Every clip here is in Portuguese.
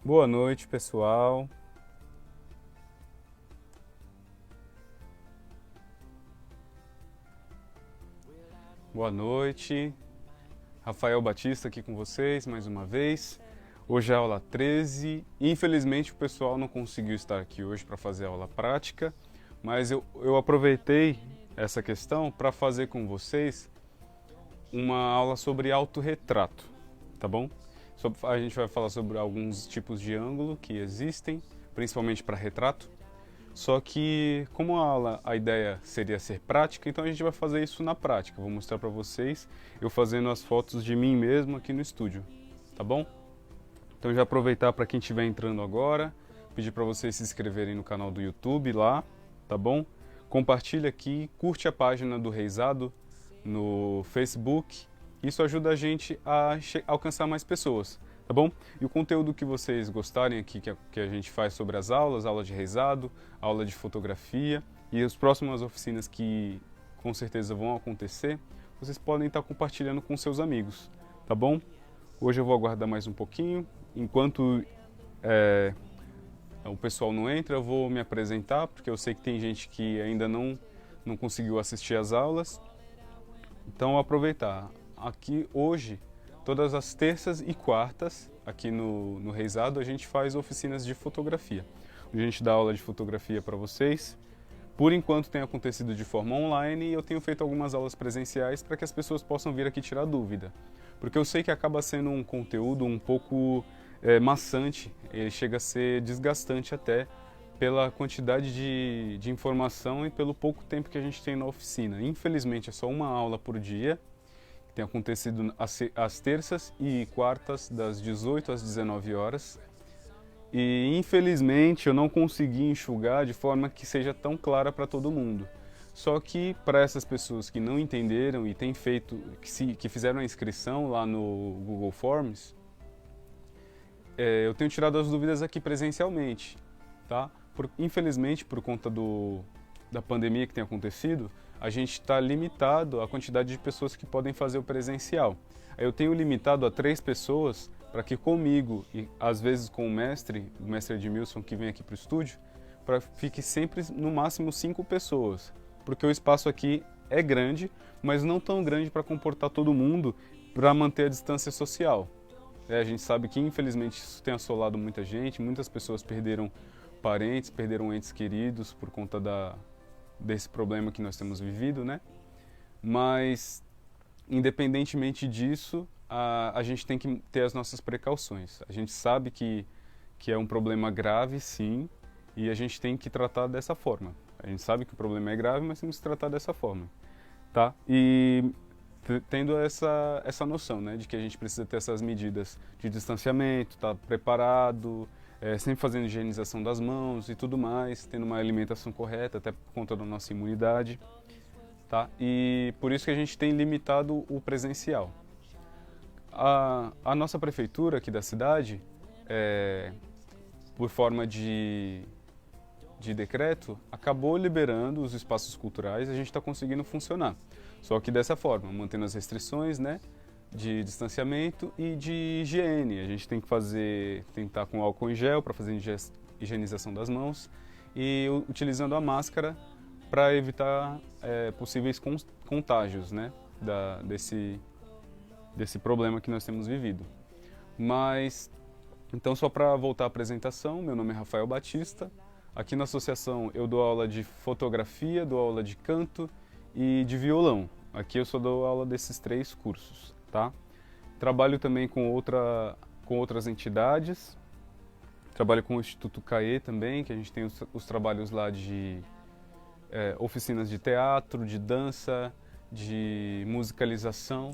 Boa noite, pessoal. Boa noite. Rafael Batista aqui com vocês mais uma vez. Hoje é a aula 13. Infelizmente o pessoal não conseguiu estar aqui hoje para fazer a aula prática, mas eu aproveitei essa questão para fazer com vocês uma aula sobre autorretrato, tá bom? A gente vai falar sobre alguns tipos de ângulo que existem, principalmente para retrato. Só que, como a ideia seria ser prática, então a gente vai fazer isso na prática. Vou mostrar para vocês eu fazendo as fotos de mim mesmo aqui no estúdio, tá bom? Então já aproveitar para quem estiver entrando agora, pedir para vocês se inscreverem no canal do YouTube lá, tá bom? Compartilha aqui, curte a página do Reisado no Facebook. Isso ajuda a gente a alcançar mais pessoas, tá bom? E o conteúdo que vocês gostarem aqui, que a gente faz sobre as aulas, aula de reisado, aula de fotografia e as próximas oficinas que com certeza vão acontecer, vocês podem estar compartilhando com seus amigos, tá bom? Hoje eu vou aguardar mais um pouquinho, enquanto o pessoal não entra, eu vou me apresentar, porque eu sei que tem gente que ainda não conseguiu assistir às aulas, então aproveitar. Aqui hoje, todas as terças e quartas, aqui no Reisado, a gente faz oficinas de fotografia. A gente dá aula de fotografia para vocês. Por enquanto tem acontecido de forma online e eu tenho feito algumas aulas presenciais para que as pessoas possam vir aqui tirar dúvida. Porque eu sei que acaba sendo um conteúdo um pouco maçante, ele chega a ser desgastante até pela quantidade de informação e pelo pouco tempo que a gente tem na oficina. Infelizmente é só uma aula por dia. Tem acontecido às terças e quartas, das 18 às 19 horas. E infelizmente eu não consegui enxugar de forma que seja tão clara para todo mundo. Só que para essas pessoas que não entenderam e têm feito, que fizeram a inscrição lá no Google Forms, eu tenho tirado as dúvidas aqui presencialmente, tá? Infelizmente, por conta da pandemia que tem acontecido, a gente está limitado à quantidade de pessoas que podem fazer o presencial. Eu tenho limitado a 3 pessoas para que comigo e às vezes com o mestre Edmilson, que vem aqui para o estúdio, para que fique sempre no máximo 5 pessoas, porque o espaço aqui é grande, mas não tão grande para comportar todo mundo, para manter a distância social. A gente sabe que infelizmente isso tem assolado muita gente, muitas pessoas perderam parentes, perderam entes queridos por conta desse problema que nós temos vivido, né? Mas, independentemente disso, a gente tem que ter as nossas precauções. A gente sabe que é um problema grave, sim, e a gente tem que tratar dessa forma. A gente sabe que o problema é grave, mas temos que tratar dessa forma, tá? E tendo essa noção, né, de que a gente precisa ter essas medidas de distanciamento, estar preparado, sempre fazendo higienização das mãos e tudo mais, tendo uma alimentação correta, até por conta da nossa imunidade, tá? E por isso que a gente tem limitado o presencial. A nossa prefeitura aqui da cidade, por forma de decreto, acabou liberando os espaços culturais e a gente está conseguindo funcionar. Só que dessa forma, mantendo as restrições, né, de distanciamento e de higiene. A gente tem que tentar com álcool em gel para fazer higienização das mãos e utilizando a máscara para evitar possíveis contágios, né, desse problema que nós temos vivido. Mas, então só para voltar à apresentação, meu nome é Rafael Batista. Aqui na associação eu dou aula de fotografia, dou aula de canto e de violão. Aqui eu só dou aula desses 3 cursos, tá? Trabalho também com outras entidades. Trabalho com o Instituto CAE também, que a gente tem os trabalhos lá de oficinas de teatro, de dança, de musicalização,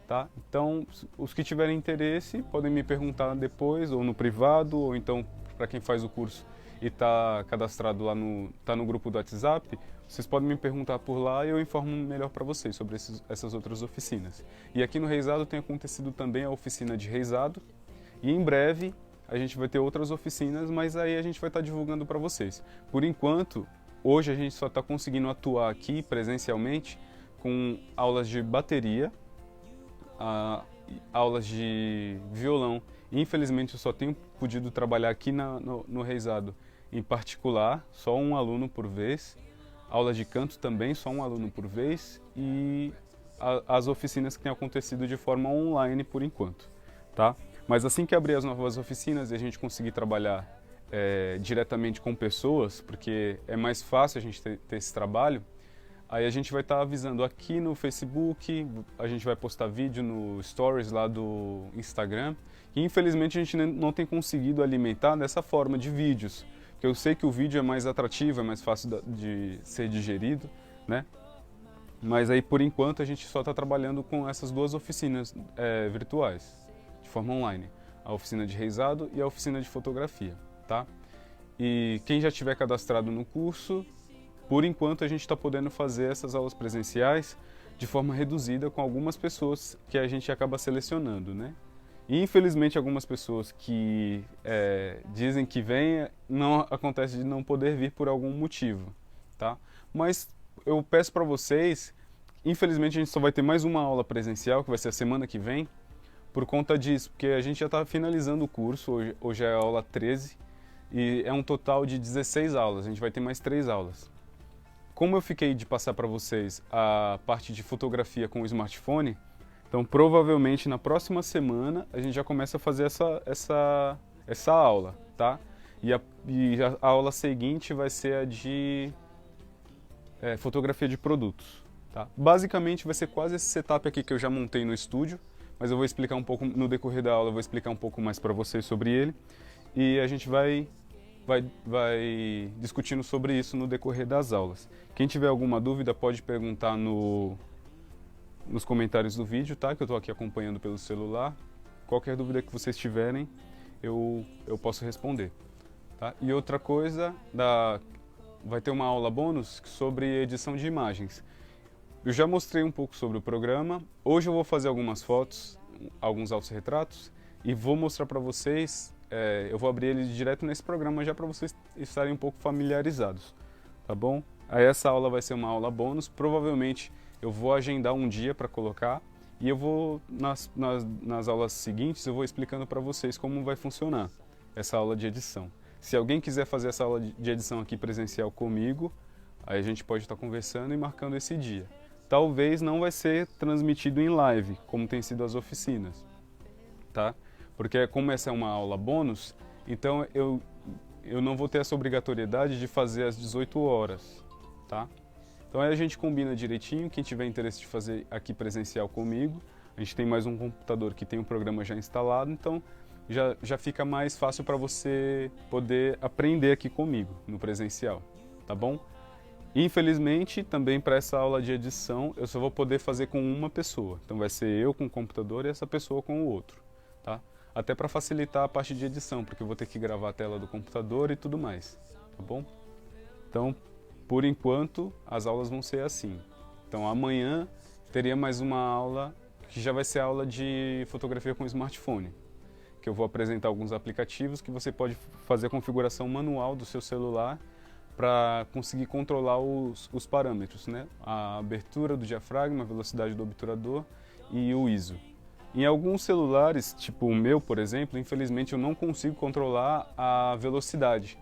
tá? Então, os que tiverem interesse podem me perguntar depois, ou no privado, ou então para quem faz o curso e está cadastrado lá no grupo do WhatsApp, vocês podem me perguntar por lá e eu informo melhor para vocês sobre essas outras oficinas. E aqui no Reisado tem acontecido também a oficina de Reisado e em breve a gente vai ter outras oficinas, mas aí a gente vai estar divulgando para vocês. Por enquanto, hoje a gente só está conseguindo atuar aqui presencialmente com aulas de bateria, aulas de violão. Infelizmente eu só tenho podido trabalhar aqui no Reisado em particular, só um aluno por vez. Aulas de canto também, só um aluno por vez. E as oficinas que têm acontecido de forma online por enquanto, tá? Mas assim que abrir as novas oficinas e a gente conseguir trabalhar diretamente com pessoas, porque é mais fácil a gente ter esse trabalho, aí a gente vai estar avisando aqui no Facebook, a gente vai postar vídeo no Stories lá do Instagram, e infelizmente a gente não tem conseguido alimentar dessa forma de vídeos, porque eu sei que o vídeo é mais atrativo, é mais fácil de ser digerido, né? Mas aí por enquanto a gente só está trabalhando com essas duas oficinas virtuais, de forma online, a oficina de reisado e a oficina de fotografia, tá? E quem já tiver cadastrado no curso, por enquanto a gente está podendo fazer essas aulas presenciais de forma reduzida com algumas pessoas que a gente acaba selecionando, né? E infelizmente algumas pessoas que dizem que vêm, não acontece de não poder vir por algum motivo, tá? Mas eu peço para vocês, infelizmente a gente só vai ter mais uma aula presencial, que vai ser a semana que vem, por conta disso, porque a gente já está finalizando o curso, hoje é a aula 13, e é um total de 16 aulas, a gente vai ter mais 3 aulas. Como eu fiquei de passar para vocês a parte de fotografia com o smartphone, então provavelmente na próxima semana a gente já começa a fazer essa aula, tá? E a aula seguinte vai ser a de fotografia de produtos, tá? Basicamente vai ser quase esse setup aqui que eu já montei no estúdio, mas eu vou explicar um pouco, no decorrer da aula eu vou explicar um pouco mais para vocês sobre ele, e a gente vai discutindo sobre isso no decorrer das aulas. Quem tiver alguma dúvida pode perguntar nos comentários do vídeo, tá? Que eu estou aqui acompanhando pelo celular. Qualquer dúvida que vocês tiverem, eu posso responder, tá? E outra coisa, vai ter uma aula bônus sobre edição de imagens. Eu já mostrei um pouco sobre o programa. Hoje eu vou fazer algumas fotos, alguns autorretratos, e vou mostrar para vocês. Eu vou abrir ele direto nesse programa já para vocês estarem um pouco familiarizados, tá bom? Aí essa aula vai ser uma aula bônus, provavelmente eu vou agendar um dia para colocar e eu vou, nas aulas seguintes, eu vou explicando para vocês como vai funcionar essa aula de edição. Se alguém quiser fazer essa aula de edição aqui presencial comigo, aí a gente pode estar conversando e marcando esse dia. Talvez não vai ser transmitido em live, como tem sido as oficinas, tá? Porque como essa é uma aula bônus, então eu não vou ter essa obrigatoriedade de fazer às 18 horas, tá? Então aí a gente combina direitinho, quem tiver interesse de fazer aqui presencial comigo, a gente tem mais um computador que tem um programa já instalado, então já fica mais fácil para você poder aprender aqui comigo, no presencial, tá bom? Infelizmente, também para essa aula de edição, eu só vou poder fazer com uma pessoa, então vai ser eu com o computador e essa pessoa com o outro, tá? Até para facilitar a parte de edição, porque eu vou ter que gravar a tela do computador e tudo mais, tá bom? Então, por enquanto, as aulas vão ser assim. Então, amanhã teria mais uma aula, que já vai ser a aula de fotografia com smartphone, que eu vou apresentar alguns aplicativos que você pode fazer a configuração manual do seu celular para conseguir controlar os parâmetros, né? A abertura do diafragma, a velocidade do obturador e o ISO. Em alguns celulares, tipo o meu, por exemplo, infelizmente eu não consigo controlar a velocidade.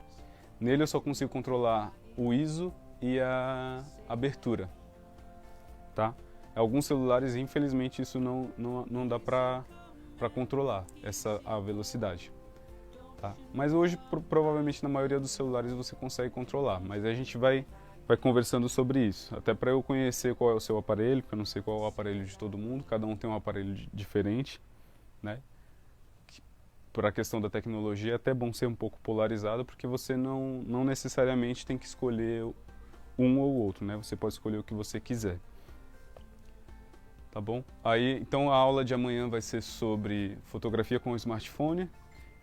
Nele eu só consigo controlar o ISO e a abertura, tá? Alguns celulares, infelizmente, isso não dá para controlar a velocidade, tá? Mas hoje, provavelmente, na maioria dos celulares você consegue controlar, mas a gente vai conversando sobre isso, até para eu conhecer qual é o seu aparelho, porque eu não sei qual é o aparelho de todo mundo, cada um tem um aparelho diferente, né? Por a questão da tecnologia é até bom ser um pouco polarizado, porque você não necessariamente tem que escolher um ou outro, né? Você pode escolher o que você quiser, tá bom? Aí, então a aula de amanhã vai ser sobre fotografia com o smartphone,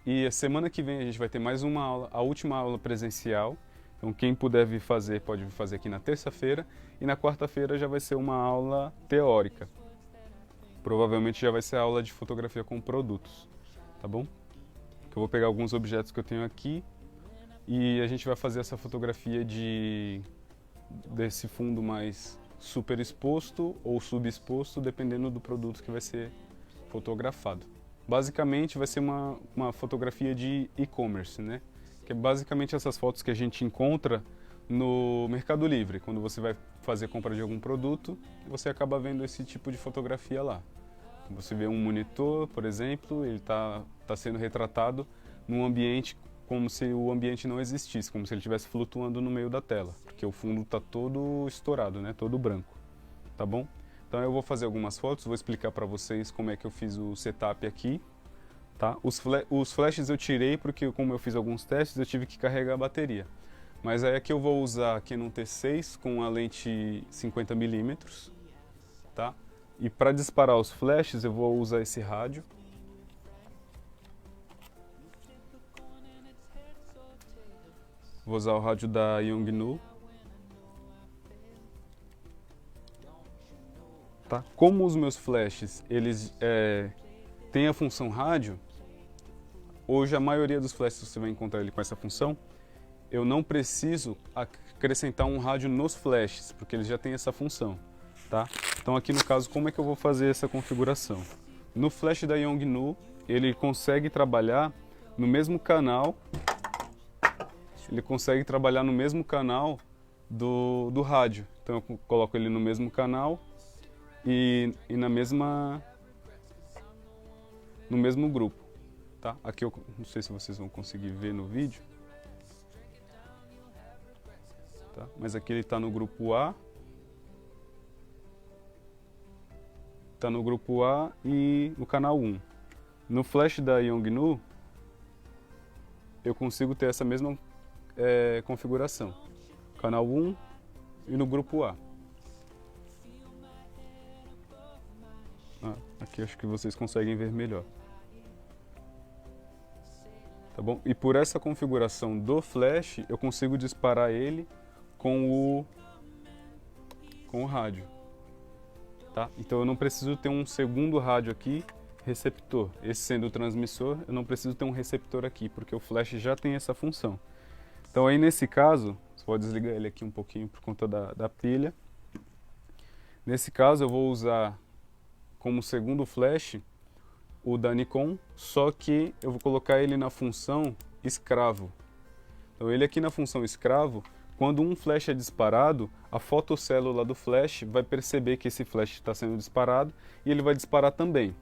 e a semana que vem a gente vai ter mais uma aula, a última aula presencial. Então quem puder vir fazer, pode vir fazer aqui na terça-feira, e na quarta-feira já vai ser uma aula teórica. Provavelmente já vai ser a aula de fotografia com produtos, tá bom? Eu vou pegar alguns objetos que eu tenho aqui e a gente vai fazer essa fotografia desse fundo mais super exposto ou subexposto, dependendo do produto que vai ser fotografado. Basicamente vai ser uma fotografia de e-commerce, né? Que é basicamente essas fotos que a gente encontra no Mercado Livre. Quando você vai fazer compra de algum produto, você acaba vendo esse tipo de fotografia lá. Você vê um monitor, por exemplo, ele tá sendo retratado num ambiente como se o ambiente não existisse, como se ele estivesse flutuando no meio da tela, porque o fundo está todo estourado, né? Todo branco, tá bom? Então eu vou fazer algumas fotos, vou explicar para vocês como é que eu fiz o setup aqui, tá? Os flashes eu tirei porque como eu fiz alguns testes eu tive que carregar a bateria. Mas aí aqui eu vou usar a Canon T6 com a lente 50mm, tá? E para disparar os flashes eu vou usar esse rádio. Vou usar o rádio da Yongnuo. Tá? Como os meus flashes eles têm a função rádio, hoje a maioria dos flashes você vai encontrar ele com essa função, eu não preciso acrescentar um rádio nos flashes, porque eles já têm essa função. Tá? Então aqui no caso, como é que eu vou fazer essa configuração? No flash da Yongnuo, ele consegue trabalhar no mesmo canal, do rádio. Então eu coloco ele no mesmo canal e no mesmo grupo, tá? Aqui eu não sei se vocês vão conseguir ver no vídeo, tá? Mas aqui ele está no grupo A, e no canal 1. No flash da Yongnuo eu consigo ter essa mesma configuração, canal 1 e no grupo A. Aqui acho que vocês conseguem ver melhor. Tá bom? E por essa configuração do flash, eu consigo disparar ele com o rádio. Tá? Então eu não preciso ter um segundo rádio aqui, receptor. Esse sendo o transmissor, eu não preciso ter um receptor aqui, porque o flash já tem essa função. Então aí nesse caso, você pode desligar ele aqui um pouquinho por conta da pilha. Nesse caso eu vou usar como segundo flash o da Nikon, só que eu vou colocar ele na função escravo. Então ele aqui na função escravo, quando um flash é disparado, a fotocélula do flash vai perceber que esse flash está sendo disparado e ele vai disparar também.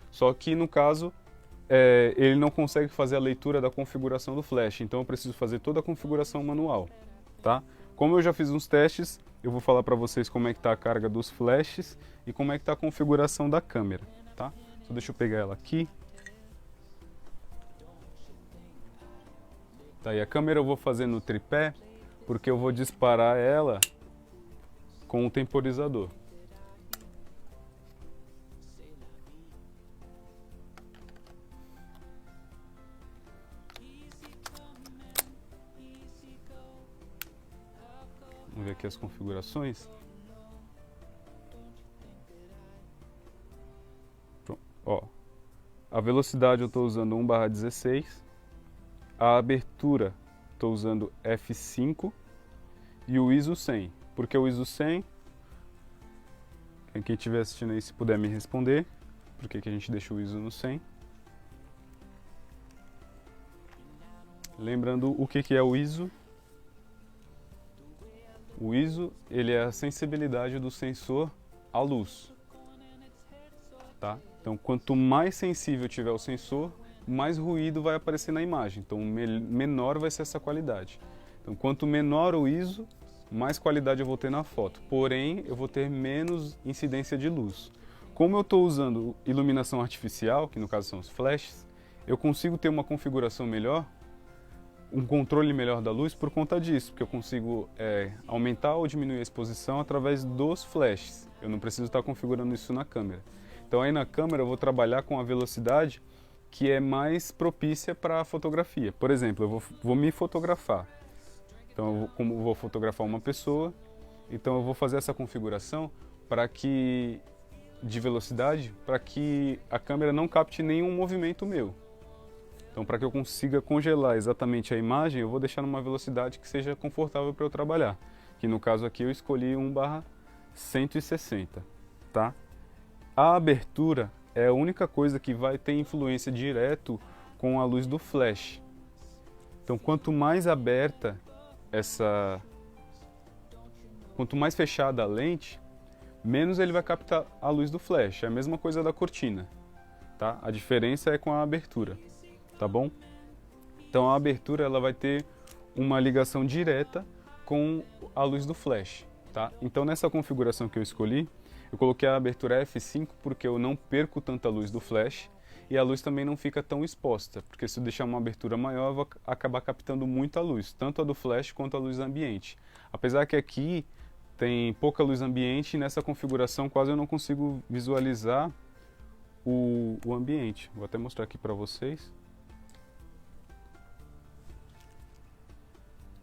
Só que no caso, ele não consegue fazer a leitura da configuração do flash, então eu preciso fazer toda a configuração manual. Tá? Como eu já fiz uns testes, eu vou falar para vocês como é que está a carga dos flashes e como é que está a configuração da câmera. Tá? Então deixa eu pegar ela aqui. Tá, e a câmera eu vou fazer no tripé, porque eu vou disparar ela com o temporizador. Vamos ver aqui as configurações. Pronto. Ó, a velocidade eu estou usando 1/16. A abertura estou usando F5 e o ISO 100. Por que o ISO 100? Quem estiver assistindo aí, se puder me responder, por que a gente deixa o ISO no 100? Lembrando o que é o ISO. O ISO, ele é a sensibilidade do sensor à luz. Tá? Então, quanto mais sensível tiver o sensor, mais ruído vai aparecer na imagem. Então, menor vai ser essa qualidade. Então, quanto menor o ISO, mais qualidade eu vou ter na foto. Porém, eu vou ter menos incidência de luz. Como eu estou usando iluminação artificial, que no caso são os flashes, eu consigo ter uma configuração melhor, um controle melhor da luz por conta disso, porque eu consigo aumentar ou diminuir a exposição através dos flashes. Eu não preciso estar configurando isso na câmera. Então aí na câmera eu vou trabalhar com a velocidade que é mais propícia para a fotografia. Por exemplo, eu vou me fotografar. Então como eu vou fotografar uma pessoa, então eu vou fazer essa configuração de velocidade para que a câmera não capte nenhum movimento meu. Então, para que eu consiga congelar exatamente a imagem, eu vou deixar numa velocidade que seja confortável para eu trabalhar. Que no caso aqui eu escolhi 1/160, tá? A abertura é a única coisa que vai ter influência direto com a luz do flash. Então, quanto mais aberta quanto mais fechada a lente, menos ele vai captar a luz do flash. É a mesma coisa da cortina, tá? A diferença é com a abertura, tá bom? Então a abertura ela vai ter uma ligação direta com a luz do flash, tá? Então nessa configuração que eu escolhi, eu coloquei a abertura F5 porque eu não perco tanta luz do flash e a luz também não fica tão exposta, porque se eu deixar uma abertura maior eu vou acabar captando muita luz, tanto a do flash quanto a luz ambiente. Apesar que aqui tem pouca luz ambiente e nessa configuração quase eu não consigo visualizar o ambiente. Vou até mostrar aqui para vocês.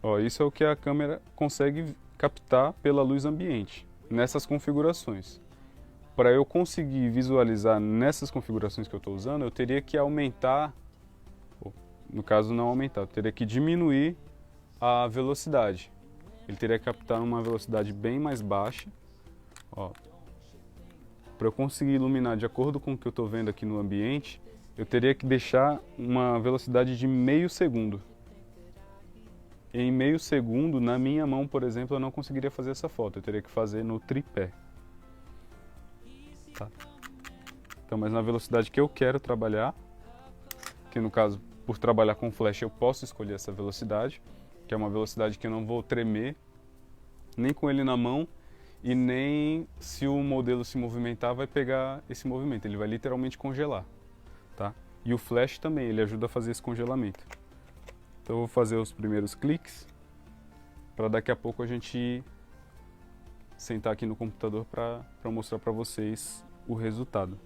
Ó, isso é o que a câmera consegue captar pela luz ambiente, nessas configurações. Para eu conseguir visualizar nessas configurações que eu estou usando, eu teria que aumentar, no caso não aumentar, eu teria que diminuir a velocidade. Ele teria que captar uma velocidade bem mais baixa. Para eu conseguir iluminar de acordo com o que eu estou vendo aqui no ambiente, eu teria que deixar uma velocidade de meio segundo. Em meio segundo, na minha mão, por exemplo, eu não conseguiria fazer essa foto. Eu teria que fazer no tripé. Tá? Então, mas na velocidade que eu quero trabalhar, que no caso, por trabalhar com flash, eu posso escolher essa velocidade, que é uma velocidade que eu não vou tremer, nem com ele na mão, e nem se o modelo se movimentar vai pegar esse movimento, ele vai literalmente congelar, tá? E o flash também, ele ajuda a fazer esse congelamento. Então eu vou fazer os primeiros cliques, para daqui a pouco a gente sentar aqui no computador para mostrar para vocês o resultado.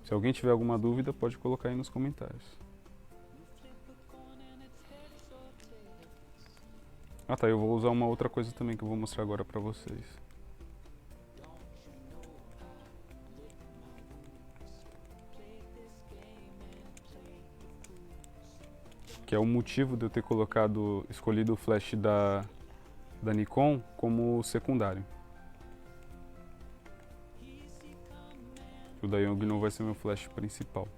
Se alguém tiver alguma dúvida, pode colocar aí nos comentários. Ah tá, eu vou usar uma outra coisa também que eu vou mostrar agora para vocês. Que é o motivo de eu ter escolhido o flash da Nikon como secundário. O da Yongnuo vai ser meu flash principal.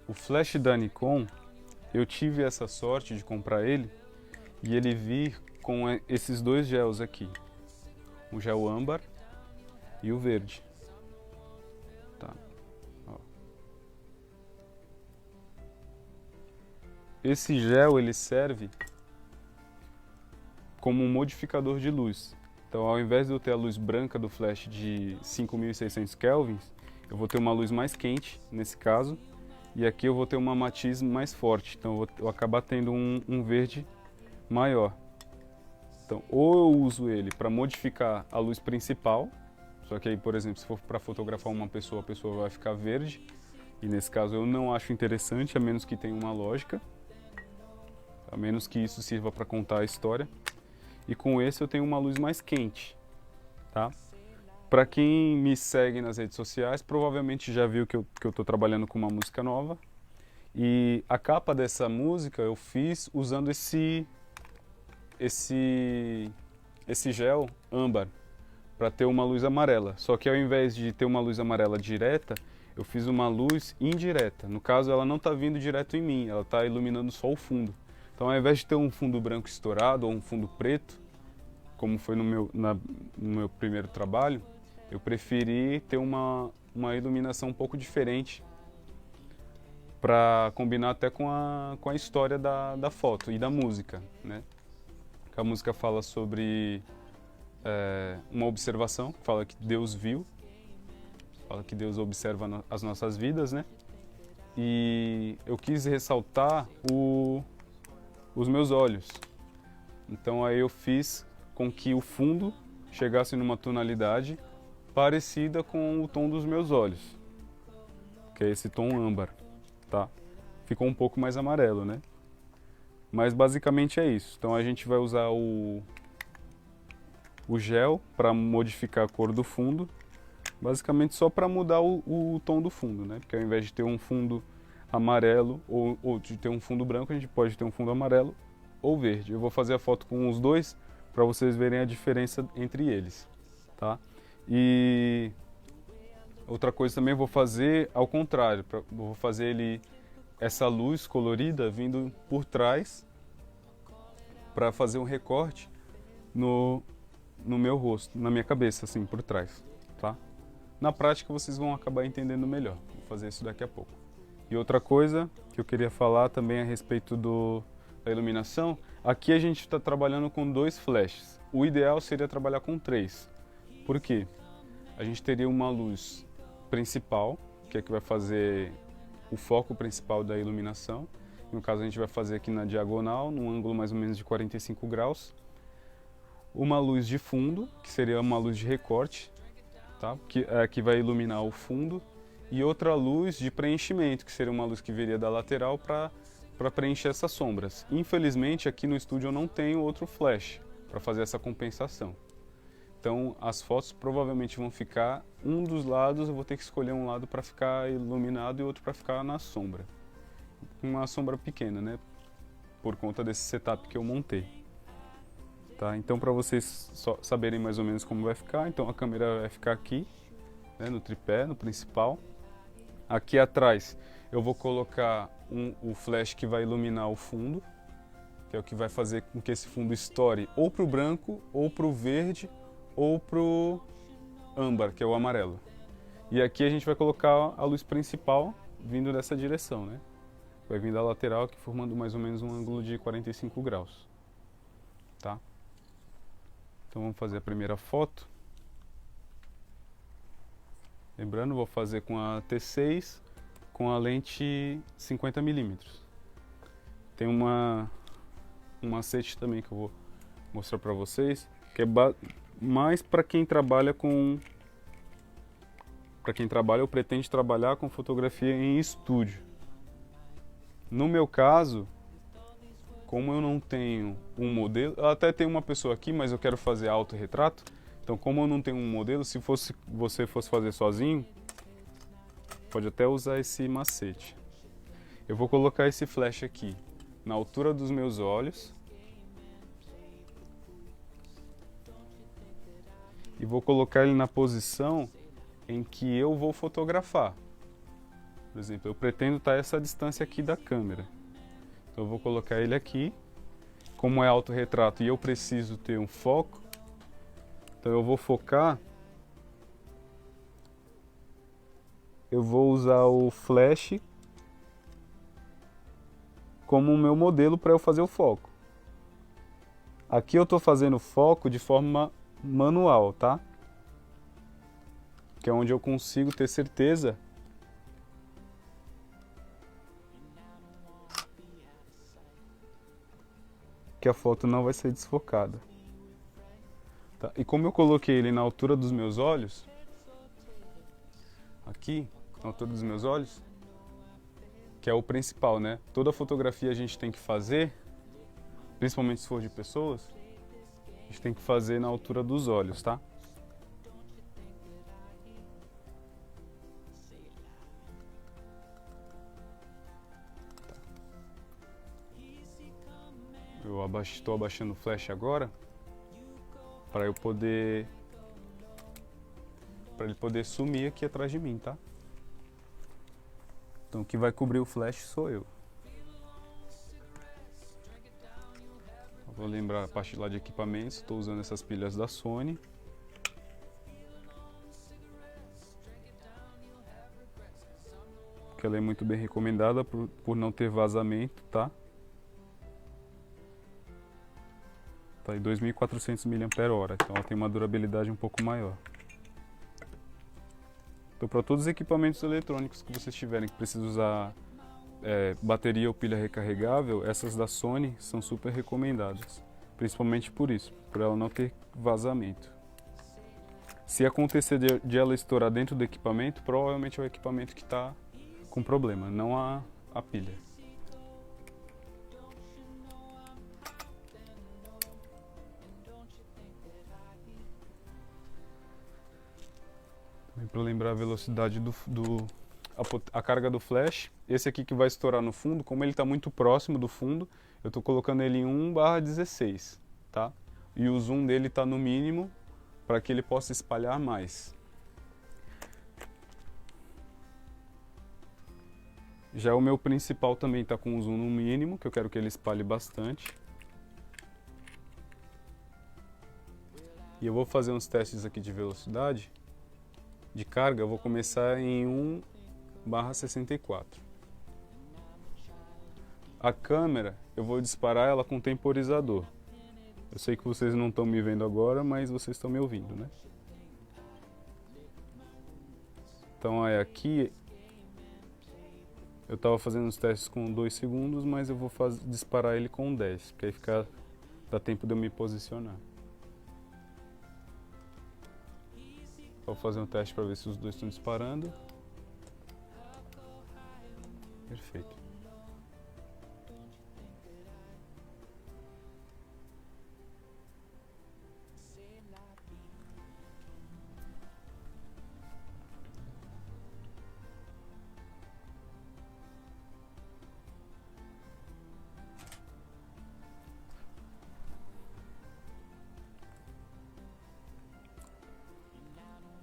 O flash da Nikon, eu tive essa sorte de comprar ele e ele vir com esses dois gels aqui, o gel âmbar e o verde. Tá. Ó. Esse gel ele serve como um modificador de luz. Então, ao invés de eu ter a luz branca do flash de 5.600 kelvins, eu vou ter uma luz mais quente, nesse caso, e aqui eu vou ter uma matiz mais forte, então eu vou acabar tendo um verde maior. Então, ou eu uso ele para modificar a luz principal, só que aí, por exemplo, se for para fotografar uma pessoa, a pessoa vai ficar verde, e nesse caso eu não acho interessante, a menos que tenha uma lógica, a menos que isso sirva para contar a história. E com esse eu tenho uma luz mais quente, tá? Para quem me segue nas redes sociais, provavelmente já viu que eu estou trabalhando com uma música nova. E a capa dessa música eu fiz usando esse gel âmbar para ter uma luz amarela. Só que ao invés de ter uma luz amarela direta, eu fiz uma luz indireta. No caso, ela não está vindo direto em mim, ela está iluminando só o fundo. Então, ao invés de ter um fundo branco estourado ou um fundo preto, como foi no meu primeiro trabalho, eu preferi ter uma iluminação um pouco diferente para combinar até com a história da foto e da música, né? A música fala sobre uma observação, fala que Deus viu, fala que Deus observa as nossas vidas, né? E eu quis ressaltar os meus olhos. Então aí eu fiz com que o fundo chegasse numa tonalidade parecida com o tom dos meus olhos, que é esse tom âmbar, tá? Ficou um pouco mais amarelo, né? Mas basicamente é isso. Então a gente vai usar o gel para modificar a cor do fundo, basicamente só para mudar o tom do fundo, né? Porque ao invés de ter um fundo amarelo ou de ter um fundo branco, a gente pode ter um fundo amarelo ou verde. Eu vou fazer a foto com os dois para vocês verem a diferença entre eles, tá? E outra coisa também eu vou fazer ao contrário, vou fazer essa luz colorida vindo por trás para fazer um recorte no meu rosto, na minha cabeça, assim, por trás, tá? Na prática vocês vão acabar entendendo melhor, vou fazer isso daqui a pouco. E outra coisa que eu queria falar também a respeito da iluminação, aqui a gente está trabalhando com 2 flashes, o ideal seria trabalhar com 3, por quê? A gente teria uma luz principal, que é que vai fazer o foco principal da iluminação, no caso a gente vai fazer aqui na diagonal, num ângulo mais ou menos de 45 graus, uma luz de fundo, que seria uma luz de recorte, tá? Que vai iluminar o fundo, e outra luz de preenchimento, que seria uma luz que viria da lateral para preencher essas sombras. Infelizmente aqui no estúdio eu não tenho outro flash para fazer essa compensação. Então as fotos provavelmente vão ficar, um dos lados eu vou ter que escolher um lado para ficar iluminado e outro para ficar na sombra. Uma sombra pequena, né? Por conta desse setup que eu montei. Tá? Então para vocês saberem mais ou menos como vai ficar, então a câmera vai ficar aqui, né, no tripé, no principal. Aqui atrás eu vou colocar o flash que vai iluminar o fundo, que é o que vai fazer com que esse fundo estoure ou para o branco, ou para o verde, ou para o âmbar, que é o amarelo. E aqui a gente vai colocar a luz principal vindo dessa direção, né? Vai vir da lateral aqui formando mais ou menos um ângulo de 45 graus. Tá? Então vamos fazer a primeira foto. Lembrando, vou fazer com a T6 com a lente 50mm. Tem um macete também que eu vou mostrar para vocês, que é mais para quem trabalha ou pretende trabalhar com fotografia em estúdio. No meu caso, como eu não tenho um modelo, eu até tenho uma pessoa aqui, mas eu quero fazer autorretrato, então como eu não tenho um modelo, se você fosse fazer sozinho, pode até usar esse macete. Eu vou colocar esse flash aqui na altura dos meus olhos e vou colocar ele na posição em que eu vou fotografar. Por exemplo, eu pretendo estar a essa distância aqui da câmera. Então eu vou colocar ele aqui. Como é autorretrato e eu preciso ter um foco, então eu vou focar. Eu vou usar o flash como o meu modelo para eu fazer o foco. Aqui eu estou fazendo foco de forma manual, tá? Que é onde eu consigo ter certeza que a foto não vai ser desfocada. Tá? E como eu coloquei ele na altura dos meus olhos, aqui, na altura dos meus olhos, que é o principal, né? Toda fotografia a gente tem que fazer, principalmente se for de pessoas, a gente tem que fazer na altura dos olhos, tá? Eu estou abaixando o flash agora para ele poder sumir aqui atrás de mim, tá? Então o que vai cobrir o flash sou eu. Vou lembrar a parte lá de equipamentos, estou usando essas pilhas da Sony. Que ela é muito bem recomendada por não ter vazamento, tá? Tá em 2.400 mAh, então ela tem uma durabilidade um pouco maior. Então para todos os equipamentos eletrônicos que vocês tiverem que precisam usar bateria ou pilha recarregável, essas da Sony são super recomendadas. Principalmente por isso, por ela não ter vazamento. Se acontecer de ela estourar dentro do equipamento, provavelmente é o equipamento que está com problema, não a pilha. Para lembrar a velocidade a carga do flash. Esse aqui que vai estourar no fundo, como ele está muito próximo do fundo, eu estou colocando ele em 1/16, tá? E o zoom dele está no mínimo para que ele possa espalhar mais. Já o meu principal também está com o zoom no mínimo, que eu quero que ele espalhe bastante. E eu vou fazer uns testes aqui de velocidade, de carga. Eu vou começar em 1/64. A câmera, eu vou disparar ela com temporizador. Eu sei que vocês não estão me vendo agora, mas vocês estão me ouvindo, né? Então aí aqui, eu estava fazendo os testes com 2 segundos, mas eu vou disparar ele com 10, porque aí dá tempo de eu me posicionar. Vou fazer um teste para ver se os dois estão disparando. Perfeito.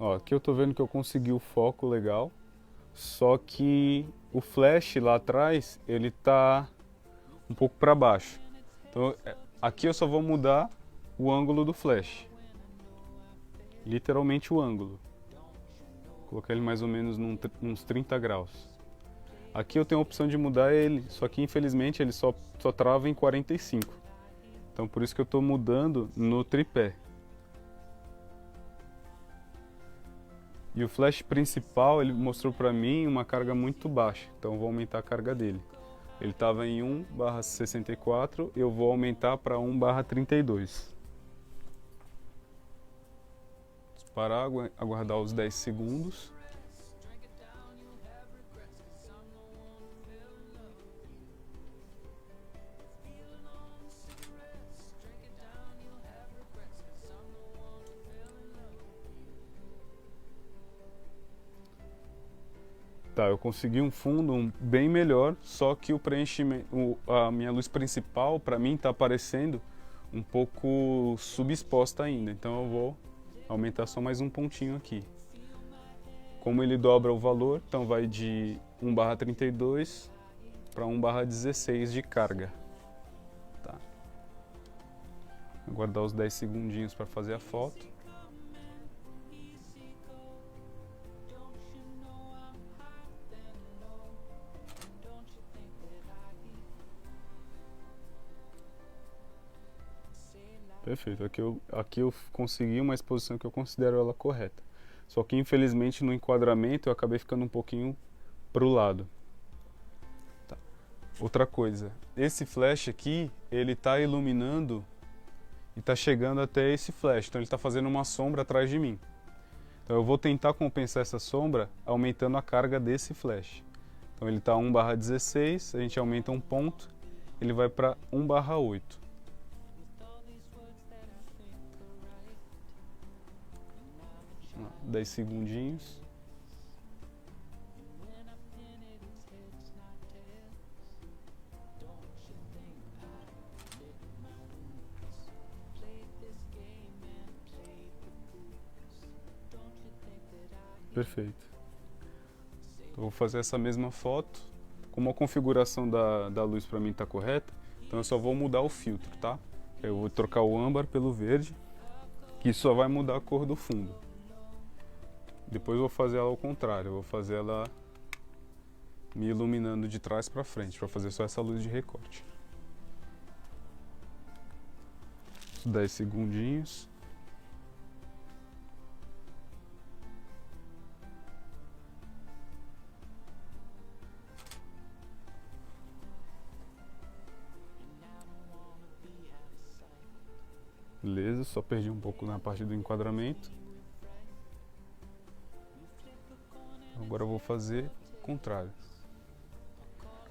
Ó, aqui eu tô vendo que eu consegui o foco legal, só que o flash lá atrás, ele tá um pouco para baixo. Então aqui eu só vou mudar o ângulo do flash, literalmente o ângulo. Vou colocar ele mais ou menos uns 30 graus. Aqui eu tenho a opção de mudar ele, só que infelizmente ele só trava em 45. Então por isso que eu estou mudando no tripé. E o flash principal, ele mostrou para mim uma carga muito baixa, então eu vou aumentar a carga dele. Ele estava em 1/64, eu vou aumentar para 1/32. Disparar, aguardar os 10 segundos. Tá, eu consegui um fundo bem melhor, só que o preenchimento, a minha luz principal, para mim, está aparecendo um pouco subexposta ainda. Então eu vou aumentar só mais um pontinho aqui. Como ele dobra o valor, então vai de 1/32 para 1/16 de carga. Tá. Aguardar os 10 segundinhos para fazer a foto. Perfeito, aqui eu consegui uma exposição que eu considero ela correta. Só que infelizmente no enquadramento eu acabei ficando um pouquinho para o lado. Tá. Outra coisa, esse flash aqui, ele está iluminando e está chegando até esse flash, então ele está fazendo uma sombra atrás de mim. Então eu vou tentar compensar essa sombra aumentando a carga desse flash. Então ele está 1/16, a gente aumenta um ponto, ele vai para 1/8. 10 segundinhos. Perfeito. Então, vou fazer essa mesma foto. Como a configuração da luz para mim está correta, então eu só vou mudar o filtro, tá? Eu vou trocar o âmbar pelo verde, que só vai mudar a cor do fundo. Depois eu vou fazer ela ao contrário, eu vou fazer ela me iluminando de trás para frente, para fazer só essa luz de recorte. 10 segundinhos. Beleza, só perdi um pouco na parte do enquadramento. Agora eu vou fazer o contrário.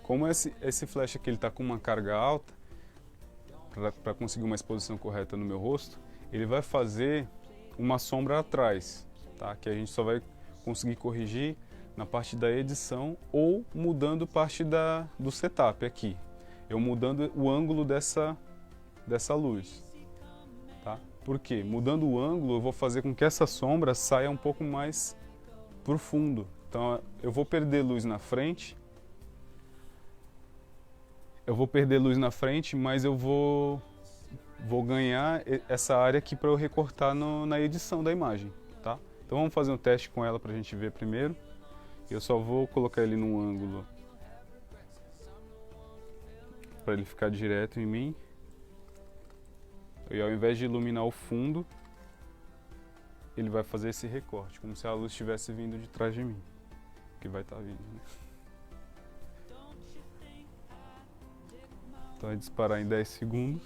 Como esse flash aqui está com uma carga alta, para conseguir uma exposição correta no meu rosto, ele vai fazer uma sombra atrás, tá? Que a gente só vai conseguir corrigir na parte da edição ou mudando parte do setup aqui. Eu mudando o ângulo dessa luz. Tá? Por quê? Mudando o ângulo eu vou fazer com que essa sombra saia um pouco mais pro fundo. Então eu vou perder luz na frente. Mas eu vou ganhar essa área aqui para eu recortar na edição da imagem, tá? Então vamos fazer um teste com ela para a gente ver primeiro. Eu só vou colocar ele num ângulo para ele ficar direto em mim. E ao invés de iluminar o fundo, ele vai fazer esse recorte, como se a luz estivesse vindo de trás de mim, que vai estar vindo, né? Então vai disparar em 10 segundos.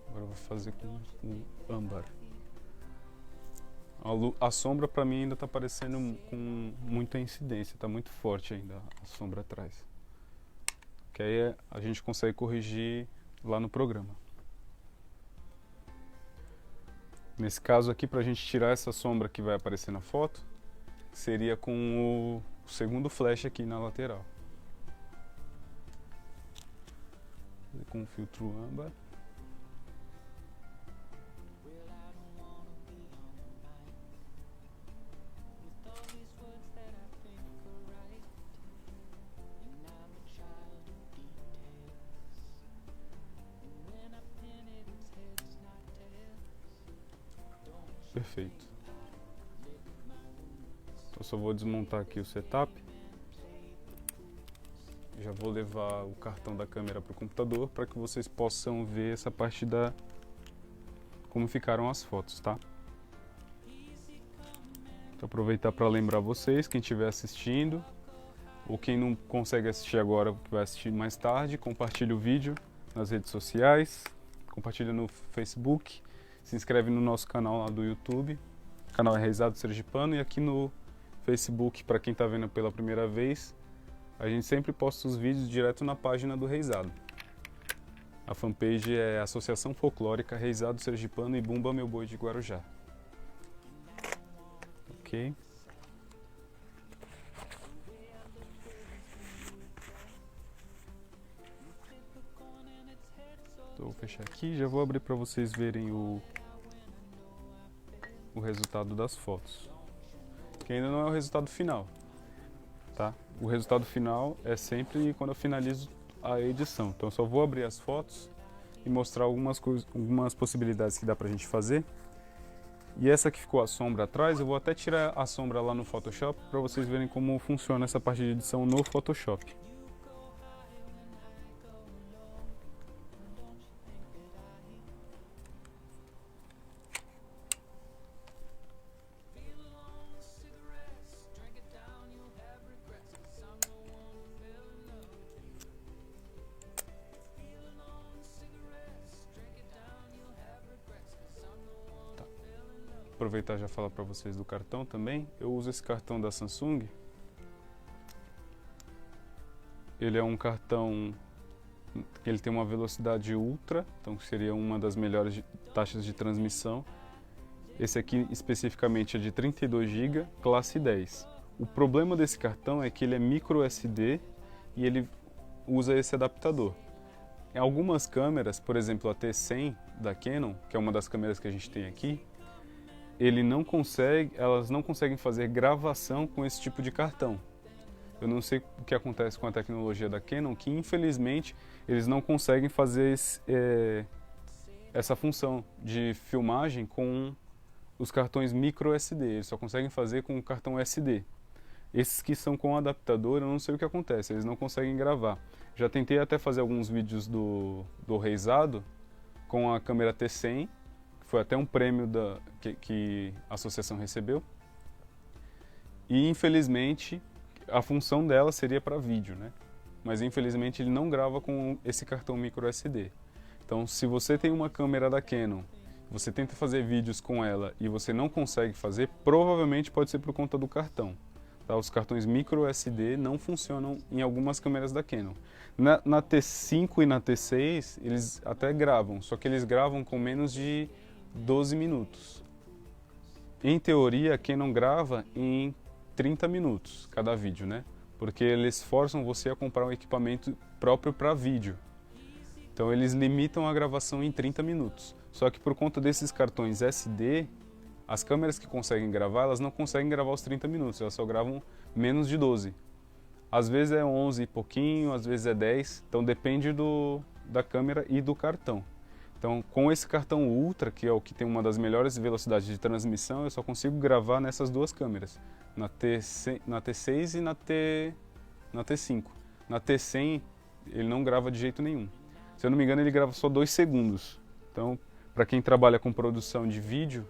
Agora eu vou fazer com o âmbar. A sombra para mim ainda está aparecendo com muita incidência, está muito forte ainda a sombra atrás. Que aí a gente consegue corrigir lá no programa. Nesse caso aqui, para a gente tirar essa sombra que vai aparecer na foto, seria com o segundo flash aqui na lateral. Com o filtro âmbar. Perfeito. Então só vou desmontar aqui o setup. Já vou levar o cartão da câmera para o computador para que vocês possam ver essa parte como ficaram as fotos, tá? Então aproveitar para lembrar vocês, quem estiver assistindo ou quem não consegue assistir agora, que vai assistir mais tarde, compartilhe o vídeo nas redes sociais, compartilha no Facebook. Se inscreve no nosso canal lá do YouTube, o canal é Reisado Sergipano, e aqui no Facebook, para quem está vendo pela primeira vez, a gente sempre posta os vídeos direto na página do Reisado. A fanpage é Associação Folclórica Reisado Sergipano e Bumba Meu Boi de Guarujá. Ok? Então, vou fechar aqui, já vou abrir para vocês verem o resultado das fotos, que ainda não é o resultado final, tá? O resultado final é sempre quando eu finalizo a edição. Então eu só vou abrir as fotos e mostrar algumas possibilidades que dá pra gente fazer. E essa que ficou a sombra atrás, eu vou até tirar a sombra lá no Photoshop para vocês verem como funciona essa parte de edição no Photoshop. Aproveitar e já falar para vocês do cartão também. Eu uso esse cartão da Samsung. Ele é um cartão que ele tem uma velocidade ultra, então seria uma das melhores taxas de transmissão. Esse aqui especificamente é de 32 GB, classe 10. O problema desse cartão é que ele é micro SD e ele usa esse adaptador. Em algumas câmeras, por exemplo a T100 da Canon, que é uma das câmeras que a gente tem aqui, elas não conseguem fazer gravação com esse tipo de cartão. Eu não sei o que acontece com a tecnologia da Canon, que infelizmente eles não conseguem fazer essa função de filmagem com os cartões micro SD, eles só conseguem fazer com o cartão SD. Esses que são com adaptador, eu não sei o que acontece, eles não conseguem gravar. Já tentei até fazer alguns vídeos do Reisado com a câmera T100, foi até um prêmio que a associação recebeu. E infelizmente a função dela seria para vídeo, né? Mas infelizmente ele não grava com esse cartão micro SD. Então se você tem uma câmera da Canon você tenta fazer vídeos com ela e você não consegue fazer, provavelmente pode ser por conta do cartão. Tá? Os cartões micro SD não funcionam em algumas câmeras da Canon. Na T5 e na T6 eles até gravam, só que eles gravam com menos de 12 minutos. Em teoria, a Canon grava em 30 minutos cada vídeo, né? Porque eles forçam você a comprar um equipamento próprio para vídeo. Então eles limitam a gravação em 30 minutos. Só que por conta desses cartões SD, as câmeras que conseguem gravar, elas não conseguem gravar os 30 minutos, elas só gravam menos de 12. Às vezes é 11 e pouquinho, às vezes é 10, então depende da câmera e do cartão. Então com esse cartão Ultra, que é o que tem uma das melhores velocidades de transmissão, eu só consigo gravar nessas duas câmeras, na T6 e na T5. Na T100 ele não grava de jeito nenhum. Se eu não me engano, ele grava só 2 segundos. Então, para quem trabalha com produção de vídeo,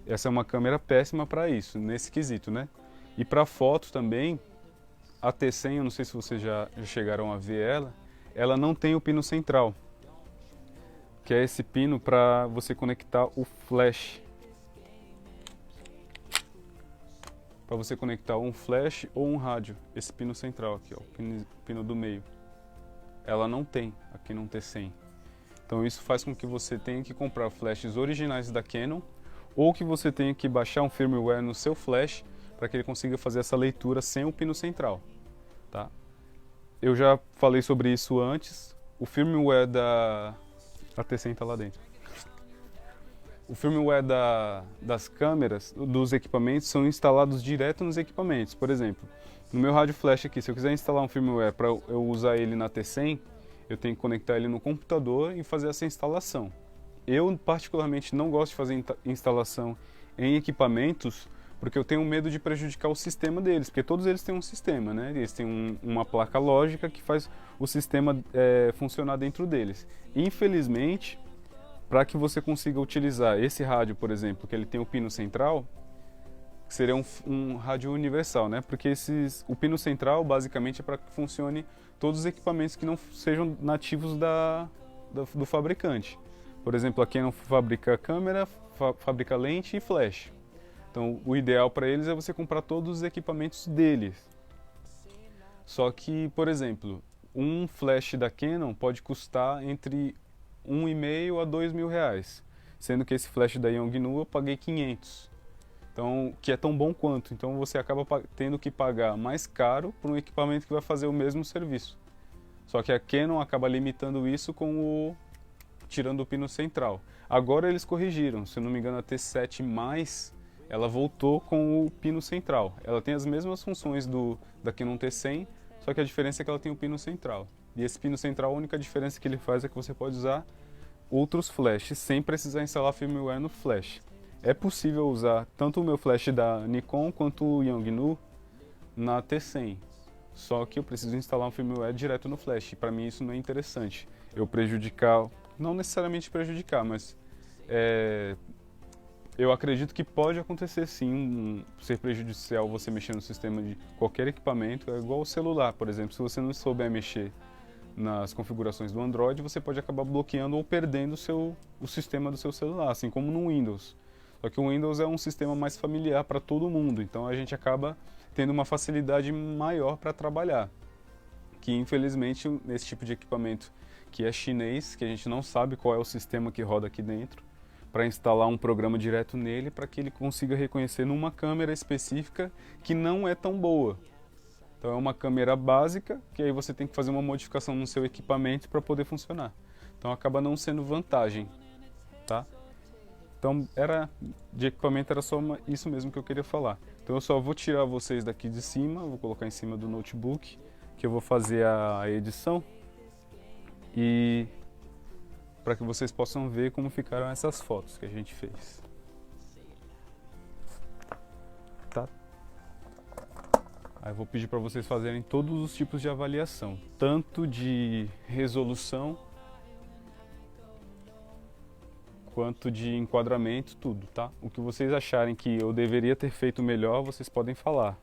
essa é uma câmera péssima para isso, nesse quesito, né? E para foto também, a T100, eu não sei se vocês já chegaram a ver ela não tem o pino central, que é esse pino para você conectar o flash. Para você conectar um flash ou um rádio, esse pino central aqui, ó, o pino do meio. Ela não tem aqui no T100. Então isso faz com que você tenha que comprar flashes originais da Canon ou que você tenha que baixar um firmware no seu flash para que ele consiga fazer essa leitura sem o pino central. Tá? Eu já falei sobre isso antes. O firmware da... A T100 está lá dentro. O firmware das câmeras, dos equipamentos, são instalados direto nos equipamentos. Por exemplo, no meu rádio flash aqui, se eu quiser instalar um firmware para eu usar ele na T100, eu tenho que conectar ele no computador e fazer essa instalação. Eu particularmente não gosto de fazer instalação em equipamentos porque eu tenho medo de prejudicar o sistema deles, porque todos eles têm um sistema, né? Eles têm uma placa lógica que faz o sistema funcionar dentro deles. Infelizmente, para que você consiga utilizar esse rádio, por exemplo, que ele tem o pino central, que seria um rádio universal, né? Porque o pino central basicamente é para que funcione todos os equipamentos que não sejam nativos do fabricante. Por exemplo, a Canon fabrica câmera, fabrica lente e flash. Então, o ideal para eles é você comprar todos os equipamentos deles. Só que, por exemplo, um flash da Canon pode custar entre R$1.500 a R$2.000, sendo que esse flash da Yongnuo eu paguei 500. Então, que é tão bom quanto. Então você acaba tendo que pagar mais caro por um equipamento que vai fazer o mesmo serviço. Só que a Canon acaba limitando isso tirando o pino central. Agora eles corrigiram, se eu não me engano a T7+, ela voltou com o pino central. Ela tem as mesmas funções da Canon T100, só que a diferença é que ela tem o pino central. E esse pino central, a única diferença que ele faz é que você pode usar outros flashes sem precisar instalar firmware no flash. É possível usar tanto o meu flash da Nikon quanto o Yongnuo na T100, só que eu preciso instalar um firmware direto no flash. Para mim isso não é interessante. Eu prejudicar, não necessariamente prejudicar, mas eu acredito que pode acontecer sim, ser prejudicial você mexer no sistema de qualquer equipamento. É igual o celular, por exemplo. Se você não souber mexer nas configurações do Android, você pode acabar bloqueando ou perdendo o sistema do seu celular, assim como no Windows. Só que o Windows é um sistema mais familiar para todo mundo, então a gente acaba tendo uma facilidade maior para trabalhar. Que infelizmente nesse tipo de equipamento que é chinês, que a gente não sabe qual é o sistema que roda aqui dentro, para instalar um programa direto nele para que ele consiga reconhecer numa câmera específica que não é tão boa. Então é uma câmera básica que aí você tem que fazer uma modificação no seu equipamento para poder funcionar. Então acaba não sendo vantagem, tá? Então de equipamento era só isso mesmo que eu queria falar. Então eu só vou tirar vocês daqui de cima, vou colocar em cima do notebook, que eu vou fazer a edição e para que vocês possam ver como ficaram essas fotos que a gente fez. Tá? Aí eu vou pedir para vocês fazerem todos os tipos de avaliação, tanto de resolução quanto de enquadramento, tudo, tá? O que vocês acharem que eu deveria ter feito melhor, vocês podem falar.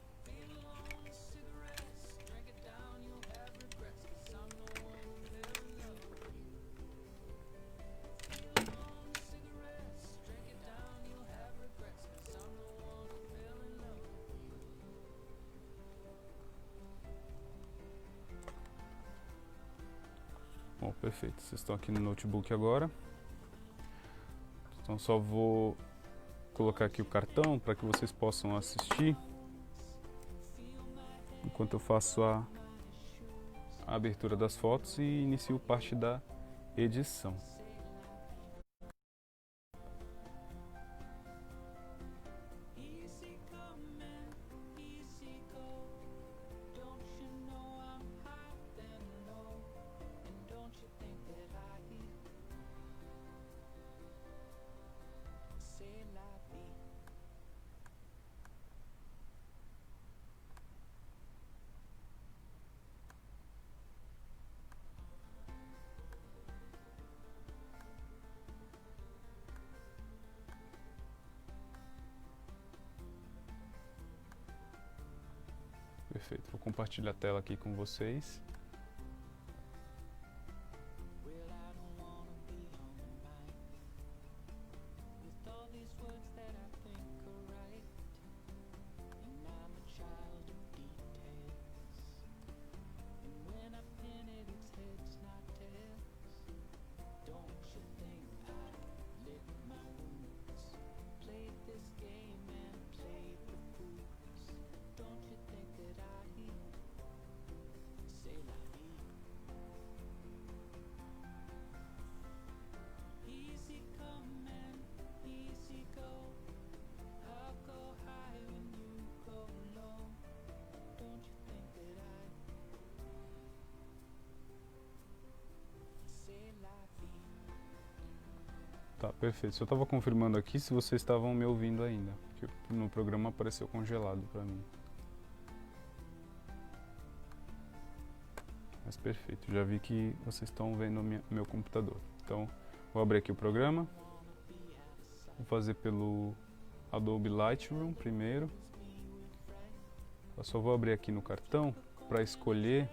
Bom, perfeito. Vocês estão aqui no notebook agora. Então só vou colocar aqui o cartão para que vocês possam assistir enquanto eu faço a abertura das fotos e inicio parte da edição. Perfeito, vou compartilhar a tela aqui com vocês. Tá, perfeito. Eu estava confirmando aqui se vocês estavam me ouvindo ainda, porque no programa apareceu congelado para mim. Mas perfeito, já vi que vocês estão vendo meu computador. Então, vou abrir aqui o programa. Vou fazer pelo Adobe Lightroom primeiro. Eu só vou abrir aqui no cartão para escolher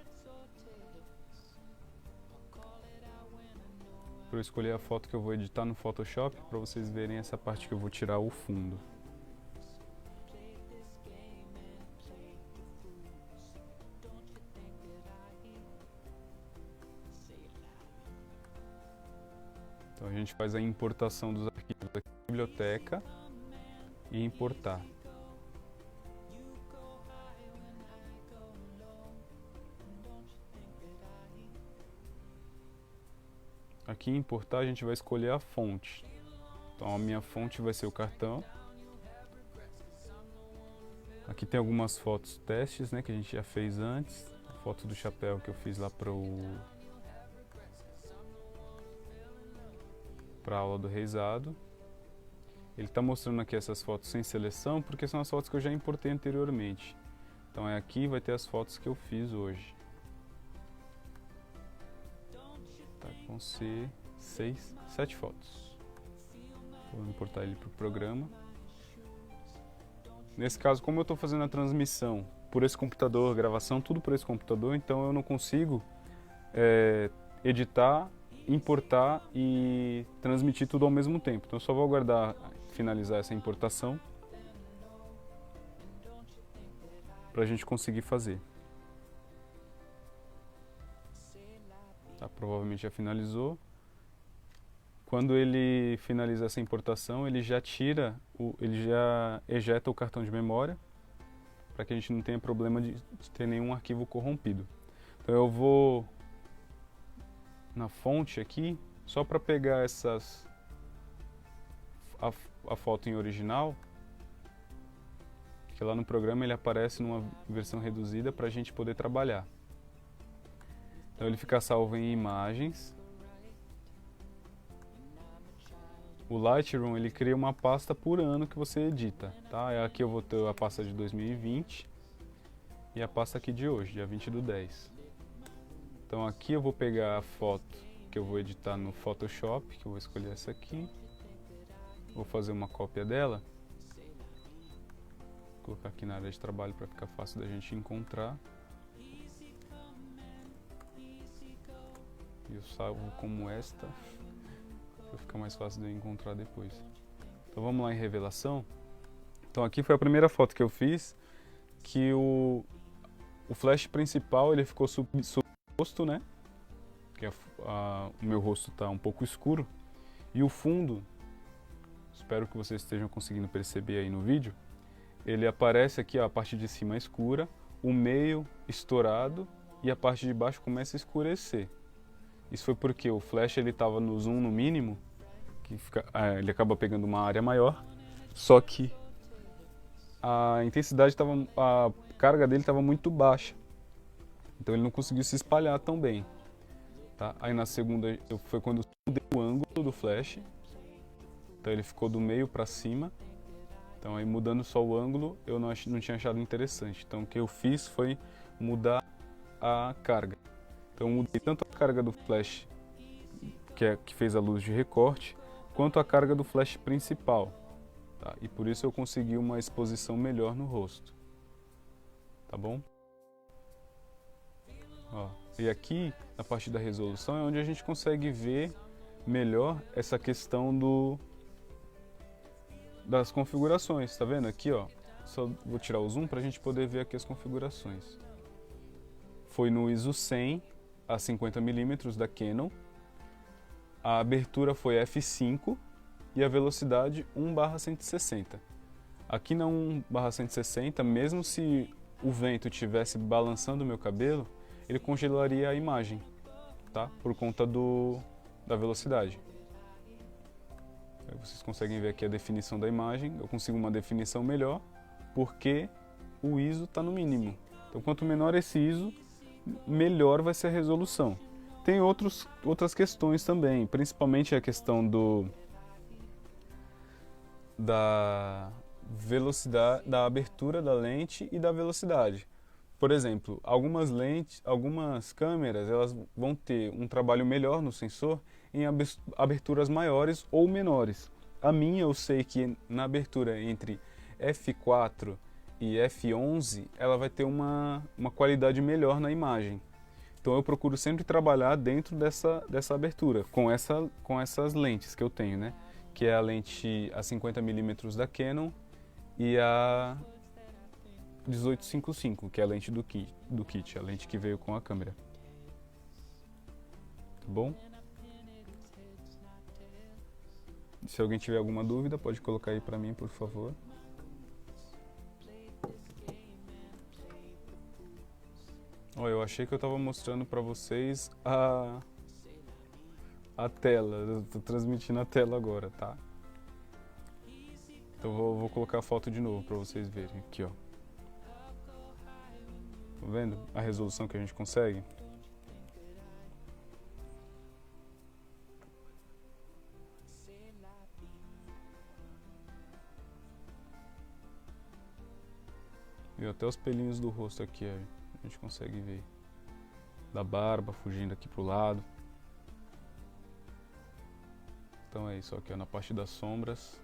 a foto que eu vou editar no Photoshop, para vocês verem essa parte que eu vou tirar o fundo. Então a gente faz a importação dos arquivos aqui na biblioteca e importar. Aqui em importar a gente vai escolher a fonte. Então a minha fonte vai ser o cartão. Aqui tem algumas fotos testes, né, que a gente já fez antes. A foto do chapéu que eu fiz lá para a aula do reisado. Ele está mostrando aqui essas fotos sem seleção porque são as fotos que eu já importei anteriormente. Então aqui vai ter as fotos que eu fiz hoje. Vão ser 7 fotos. Vou importar ele para o programa. Nesse caso, como eu estou fazendo a transmissão por esse computador, gravação, tudo por esse computador, então eu não consigo editar, importar e transmitir tudo ao mesmo tempo. Então eu só vou aguardar finalizar essa importação para a gente conseguir fazer. Tá, provavelmente já finalizou. Quando ele finaliza essa importação, ele já ejeta o cartão de memória, para que a gente não tenha problema de ter nenhum arquivo corrompido. Então eu vou na fonte aqui, só para pegar a foto em original, que lá no programa ele aparece numa versão reduzida para a gente poder trabalhar. Então ele fica salvo em imagens. O Lightroom ele cria uma pasta por ano que você edita, tá? Aqui eu vou ter a pasta de 2020 e a pasta aqui de hoje, dia 20/10. Então aqui eu vou pegar a foto que eu vou editar no Photoshop, que eu vou escolher essa aqui. Vou fazer uma cópia dela. Vou colocar aqui na área de trabalho para ficar fácil da gente encontrar. E eu salvo como esta, para ficar mais fácil de eu encontrar depois. Então vamos lá em revelação. Então aqui foi a primeira foto que eu fiz, que o flash principal ele ficou subposto, né? porque o meu rosto está um pouco escuro. E o fundo, espero que vocês estejam conseguindo perceber aí no vídeo, ele aparece aqui, ó, a parte de cima escura, o meio estourado e a parte de baixo começa a escurecer. Isso foi porque o flash ele estava no zoom no mínimo, que ele acaba pegando uma área maior, só que a intensidade a carga dele estava muito baixa, então ele não conseguiu se espalhar tão bem. Tá? Aí na segunda foi quando eu mudei o ângulo do flash, então ele ficou do meio para cima. Então aí mudando só o ângulo eu não tinha achado interessante. Então o que eu fiz foi mudar a carga. Então eu mudei tanto a carga do flash, que fez a luz de recorte, quanto a carga do flash principal. Tá? E por isso eu consegui uma exposição melhor no rosto. Tá bom? Ó, e aqui, na parte da resolução, é onde a gente consegue ver melhor essa questão das configurações. Tá vendo aqui, ó? Só vou tirar o zoom para a gente poder ver aqui as configurações. Foi no ISO 100 a 50mm da Canon. A abertura foi f5 e a velocidade 1/160. Aqui na 1/160, mesmo se o vento estivesse balançando o meu cabelo, ele congelaria a imagem, tá? Por conta da velocidade. Aí vocês conseguem ver aqui a definição da imagem. Eu consigo uma definição melhor porque o ISO está no mínimo. Então quanto menor esse ISO, melhor vai ser a resolução. Tem outras questões também, principalmente a questão da velocidade, da abertura da lente e da velocidade. Por exemplo, algumas câmeras, elas vão ter um trabalho melhor no sensor em aberturas maiores ou menores. A minha, eu sei que na abertura entre f4 e f11, ela vai ter uma qualidade melhor na imagem. Então eu procuro sempre trabalhar dentro dessa abertura, com essas lentes que eu tenho, né? Que é a lente a 50mm da Canon e a 1855, que é a lente do kit, a lente que veio com a câmera. Tá bom? Se alguém tiver alguma dúvida, pode colocar aí pra mim, por favor. Ó, eu achei que eu estava mostrando para vocês a tela. Eu tô transmitindo a tela agora, tá? Então vou colocar a foto de novo para vocês verem aqui, ó. Tá vendo a resolução que a gente consegue? E até os pelinhos do rosto aqui, a gente consegue ver. Da barba fugindo aqui pro lado. Então é isso aqui, ó, na parte das sombras.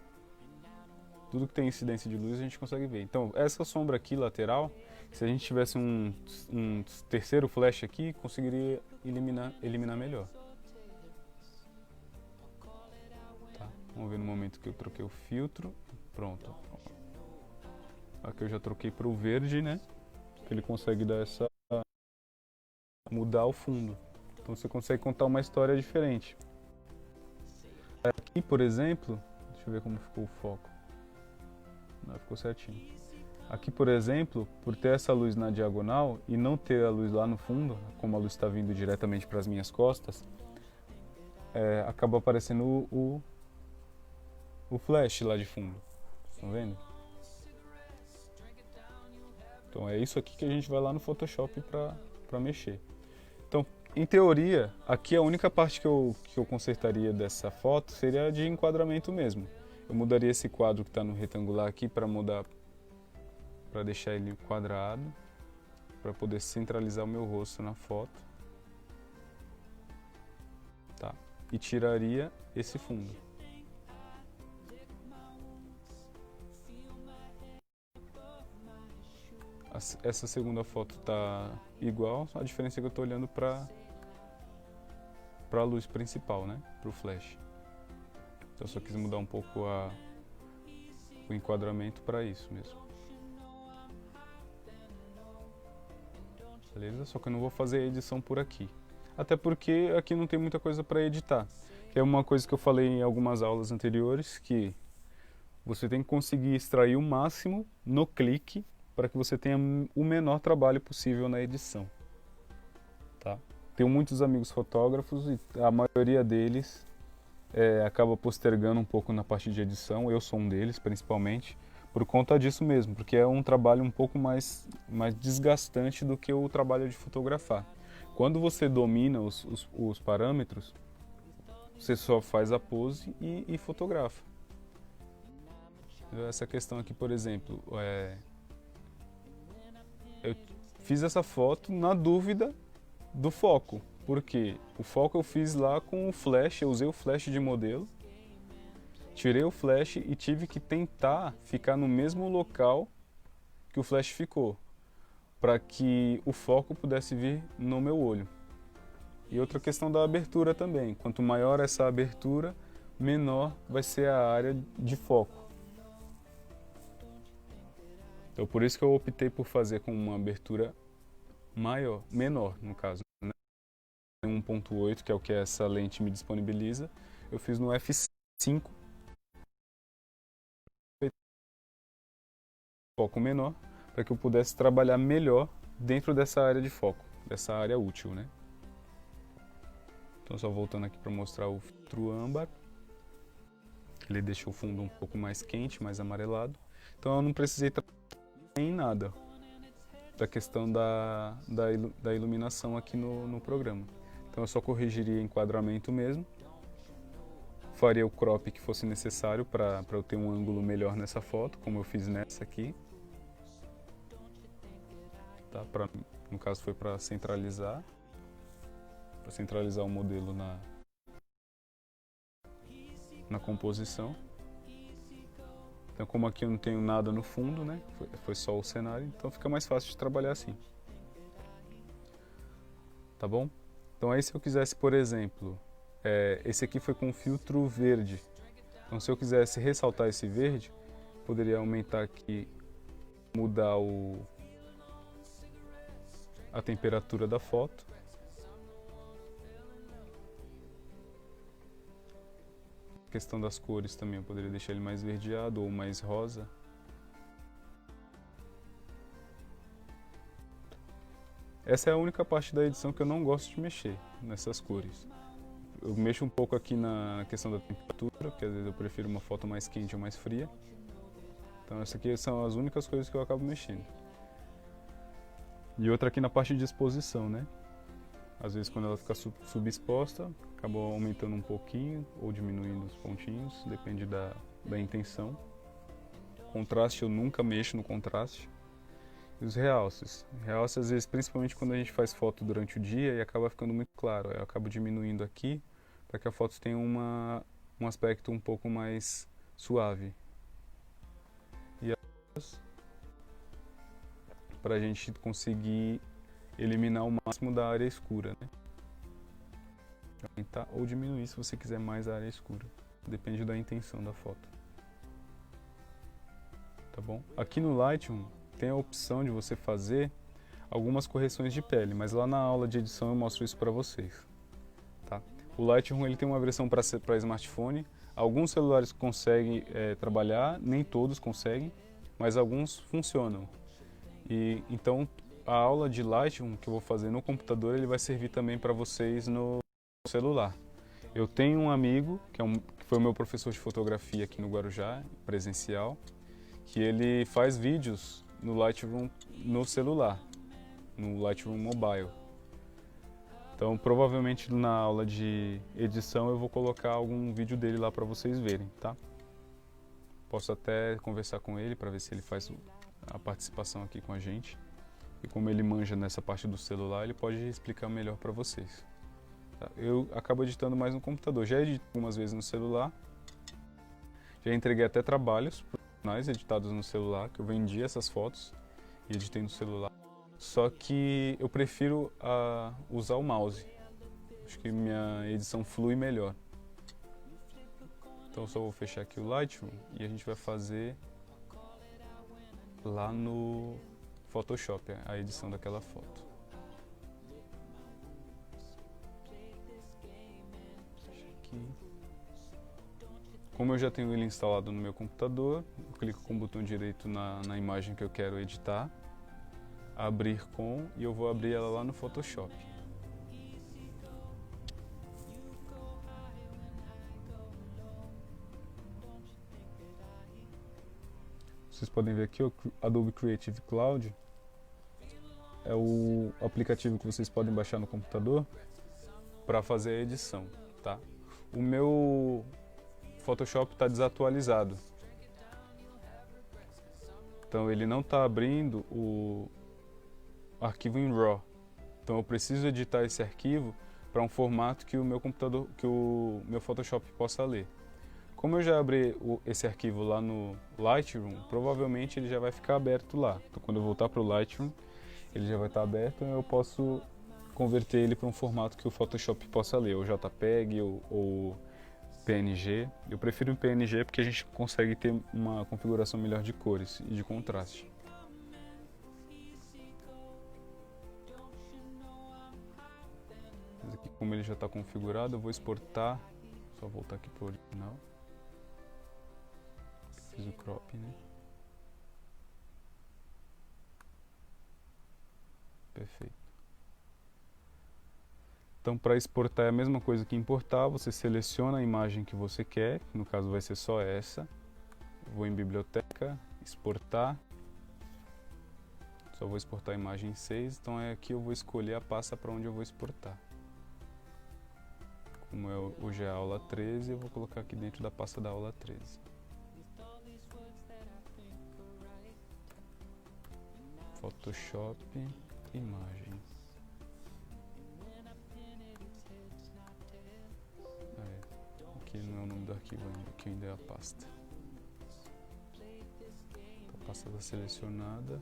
Tudo que tem incidência de luz a gente consegue ver. Então essa sombra aqui lateral, se a gente tivesse um terceiro flash aqui, conseguiria eliminar melhor. Tá, vamos ver no momento que eu troquei o filtro. Pronto. Aqui eu já troquei para o verde, né? Ele consegue dar mudar o fundo. Então você consegue contar uma história diferente. Aqui, por exemplo, deixa eu ver como ficou o foco. Não, ficou certinho. Aqui, por exemplo, por ter essa luz na diagonal e não ter a luz lá no fundo, como a luz está vindo diretamente para as minhas costas, acaba aparecendo o flash lá de fundo. Estão vendo? Então é isso aqui que a gente vai lá no Photoshop para mexer. Então, em teoria, aqui a única parte que eu consertaria dessa foto seria a de enquadramento mesmo. Eu mudaria esse quadro que está no retangular aqui para deixar ele quadrado, para poder centralizar o meu rosto na foto. Tá? E tiraria esse fundo. Essa segunda foto está igual, a diferença é que eu estou olhando para a luz principal, né? Para o flash. Então eu só quis mudar um pouco o enquadramento para isso mesmo. Beleza? Só que eu não vou fazer a edição por aqui. até porque aqui não tem muita coisa para editar. Que é uma coisa que eu falei em algumas aulas anteriores, que você tem que conseguir extrair o máximo no clique para que você tenha o menor trabalho possível na edição. Tá? Tenho muitos amigos fotógrafos e a maioria deles acaba postergando um pouco na parte de edição. Eu sou um deles, principalmente, por conta disso mesmo, porque é um trabalho um pouco mais desgastante do que o trabalho de fotografar. Quando você domina os parâmetros, você só faz a pose e fotografa. Essa questão aqui, por exemplo, eu fiz essa foto na dúvida do foco, porque o foco eu fiz lá com o flash, eu usei o flash de modelo, tirei o flash e tive que tentar ficar no mesmo local que o flash ficou, para que o foco pudesse vir no meu olho. E outra questão da abertura também, quanto maior essa abertura, menor vai ser a área de foco. Então por isso que eu optei por fazer com uma abertura menor no caso, né? 1.8, que é o que essa lente me disponibiliza, eu fiz no f5, foco menor, para que eu pudesse trabalhar melhor dentro dessa área de foco, dessa área útil, né? Então só voltando aqui para mostrar o filtro âmbar, ele deixa o fundo um pouco mais quente, mais amarelado, então eu não precisei em nada da questão da iluminação aqui no programa. Então eu só corrigiria enquadramento mesmo, faria o crop que fosse necessário para eu ter um ângulo melhor nessa foto, como eu fiz nessa aqui. Tá? No caso foi para centralizar o modelo na composição. Então como aqui eu não tenho nada no fundo, né? Foi só o cenário, então fica mais fácil de trabalhar assim. Tá bom? Então aí se eu quisesse, por exemplo, esse aqui foi com filtro verde. Então se eu quisesse ressaltar esse verde, poderia aumentar aqui, mudar a temperatura da foto. A questão das cores também, eu poderia deixar ele mais verdeado ou mais rosa. Essa é a única parte da edição que eu não gosto de mexer, nessas cores. Eu mexo um pouco aqui na questão da temperatura, porque às vezes eu prefiro uma foto mais quente ou mais fria. Então essas aqui são as únicas coisas que eu acabo mexendo. E outra aqui na parte de exposição, né? Às vezes quando ela fica subexposta, acaba aumentando um pouquinho ou diminuindo os pontinhos, depende da intenção. Contraste, eu nunca mexo no contraste. E os realces. Realce às vezes, principalmente quando a gente faz foto durante o dia e acaba ficando muito claro. Eu acabo diminuindo aqui para que a foto tenha um aspecto um pouco mais suave. E para a gente conseguir eliminar o máximo da área escura, né? Aumentar ou diminuir se você quiser mais a área escura. Depende da intenção da foto. Tá bom? Aqui no Lightroom tem a opção de você fazer algumas correções de pele, mas lá na aula de edição eu mostro isso para vocês. Tá? O Lightroom ele tem uma versão para smartphone. Alguns celulares conseguem trabalhar, nem todos conseguem, mas alguns funcionam. E então a aula de Lightroom que eu vou fazer no computador ele vai servir também para vocês no celular. Eu tenho um amigo que foi o meu professor de fotografia aqui no Guarujá, presencial, que ele faz vídeos no Lightroom no celular, no Lightroom Mobile. Então provavelmente na aula de edição eu vou colocar algum vídeo dele lá para vocês verem, tá? Posso até conversar com ele para ver se ele faz a participação aqui com a gente. E como ele manja nessa parte do celular, ele pode explicar melhor para vocês. Tá? Eu acabo editando mais no computador. Já editei algumas vezes no celular. Já entreguei até trabalhos profissionais editados no celular, que eu vendi essas fotos e editei no celular. Só que eu prefiro usar o mouse. Acho que minha edição flui melhor. Então eu só vou fechar aqui o Lightroom e a gente vai fazer lá no Photoshop a edição daquela foto. Como eu já tenho ele instalado no meu computador, eu clico com o botão direito na imagem que eu quero editar, abrir com, e eu vou abrir ela lá no Photoshop. Vocês podem ver aqui o Adobe Creative Cloud é o aplicativo que vocês podem baixar no computador para fazer a edição, tá? O meu Photoshop está desatualizado, então ele não está abrindo o arquivo em RAW. Então eu preciso editar esse arquivo para um formato que o meu computador, que o meu Photoshop possa ler. Como eu já abri esse arquivo lá no Lightroom, provavelmente ele já vai ficar aberto lá. Então quando eu voltar para o Lightroom, ele já vai estar aberto e eu posso converter ele para um formato que o Photoshop possa ler, ou JPEG ou PNG. Eu prefiro o PNG porque a gente consegue ter uma configuração melhor de cores e de contraste. Mas aqui, como ele já está configurado, eu vou exportar. Só voltar aqui para o original. Fiz o crop, né? Perfeito. Então, para exportar é a mesma coisa que importar, você seleciona a imagem que você quer, no caso vai ser só essa. Vou em biblioteca, exportar. Só vou exportar a imagem 6, então aqui eu vou escolher a pasta para onde eu vou exportar. Como hoje é a aula 13, eu vou colocar aqui dentro da pasta da aula 13. Photoshop, imagem. Aqui não é o nome do arquivo ainda, aqui ainda é a pasta. A pasta está selecionada.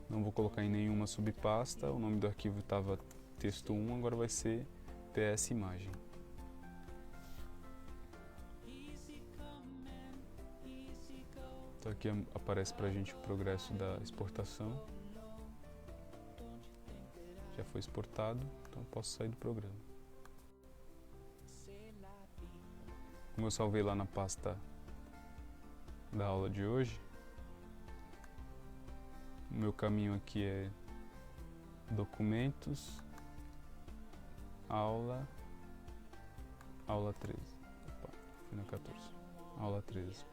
Não vou colocar em nenhuma subpasta, o nome do arquivo estava texto 1, agora vai ser PS imagem. Então aqui aparece pra gente o progresso da exportação. Já foi exportado, então eu posso sair do programa. Como eu salvei lá na pasta da aula de hoje, o meu caminho aqui é documentos, aula 13. Opa, fui na 14. Aula 13.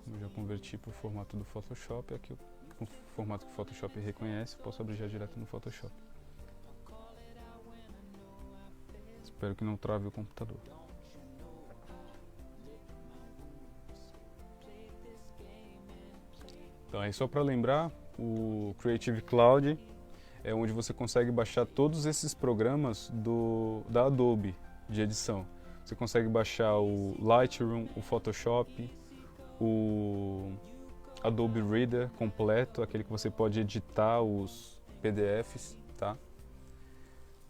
Como eu já converti para o formato do Photoshop, aqui o formato que o Photoshop reconhece, posso abrir já direto no Photoshop. Espero que não trave o computador. Então, aí só para lembrar, o Creative Cloud é onde você consegue baixar todos esses programas da Adobe de edição. Você consegue baixar o Lightroom, o Photoshop, o Adobe Reader completo, aquele que você pode editar os PDFs, tá?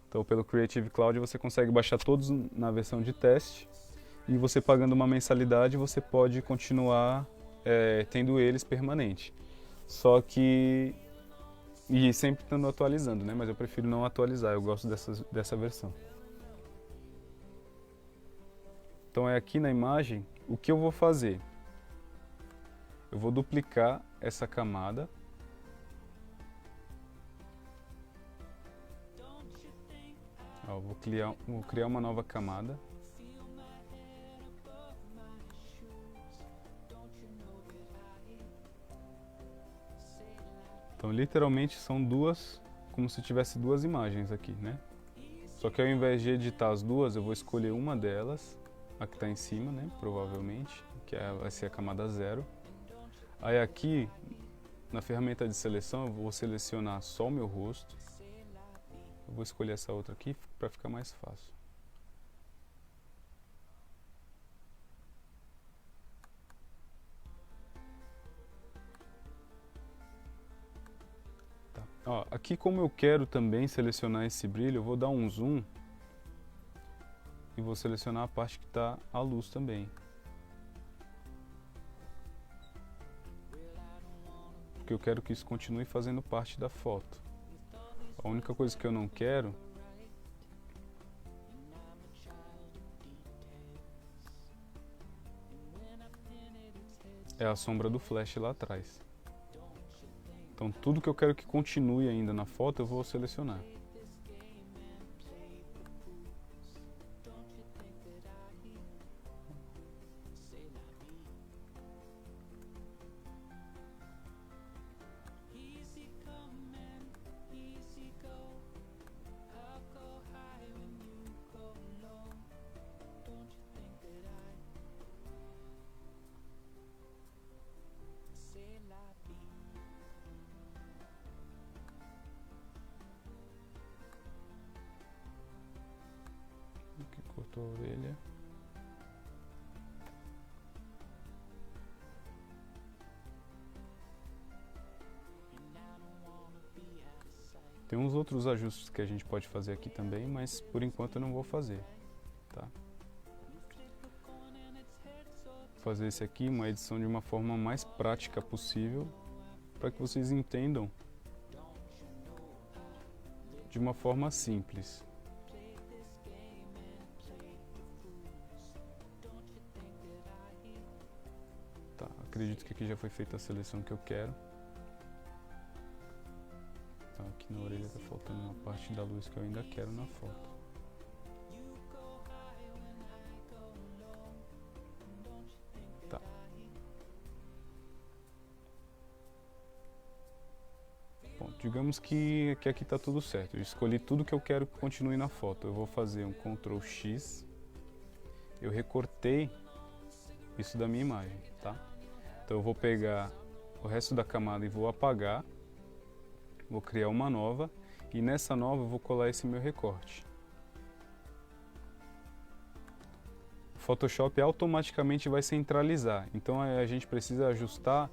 Então, pelo Creative Cloud você consegue baixar todos na versão de teste e você pagando uma mensalidade você pode continuar tendo eles permanente. Só que e sempre estando atualizando, né? Mas eu prefiro não atualizar, eu gosto dessa versão. Então é aqui na imagem, o que eu vou fazer? Eu vou duplicar essa camada. Ó, vou criar uma nova camada. Então literalmente são duas, como se tivesse duas imagens aqui, né? Só que ao invés de editar as duas, eu vou escolher uma delas, a que está em cima, né? Provavelmente, vai ser a camada 0. Aí aqui, na ferramenta de seleção, eu vou selecionar só o meu rosto. Eu vou escolher essa outra aqui para ficar mais fácil. Tá. Ó, aqui como eu quero também selecionar esse brilho, eu vou dar um zoom e vou selecionar a parte que está a luz também. Porque eu quero que isso continue fazendo parte da foto. A única coisa que eu não quero é a sombra do flash lá atrás. Então tudo que eu quero que continue ainda na foto eu vou selecionar. Aqui cortou a orelha. Tem uns outros ajustes que a gente pode fazer aqui também, mas por enquanto eu não vou fazer, tá? Vou fazer esse aqui, uma edição de uma forma mais prática possível, para que vocês entendam de uma forma simples. Tá, acredito que aqui já foi feita a seleção que eu quero. Então aqui na orelha está faltando uma parte da luz que eu ainda quero na foto. Tá. Bom, digamos que aqui está tudo certo. Eu escolhi tudo que eu quero que continue na foto. Eu vou fazer um Ctrl X. Eu recortei isso da minha imagem, tá? Então eu vou pegar o resto da camada e vou apagar. Vou criar uma nova e nessa nova eu vou colar esse meu recorte. O Photoshop automaticamente vai centralizar, então a gente precisa ajustar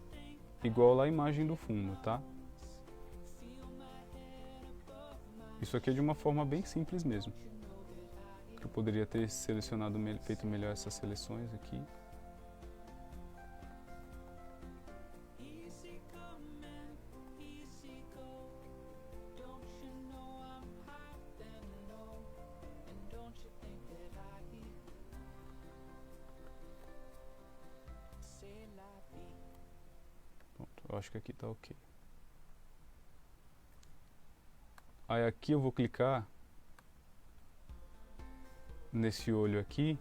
igual lá a imagem do fundo, tá? Isso aqui é de uma forma bem simples mesmo. Eu poderia ter selecionado, feito melhor essas seleções aqui. Eu acho que aqui está ok. Aí aqui eu vou clicar nesse olho aqui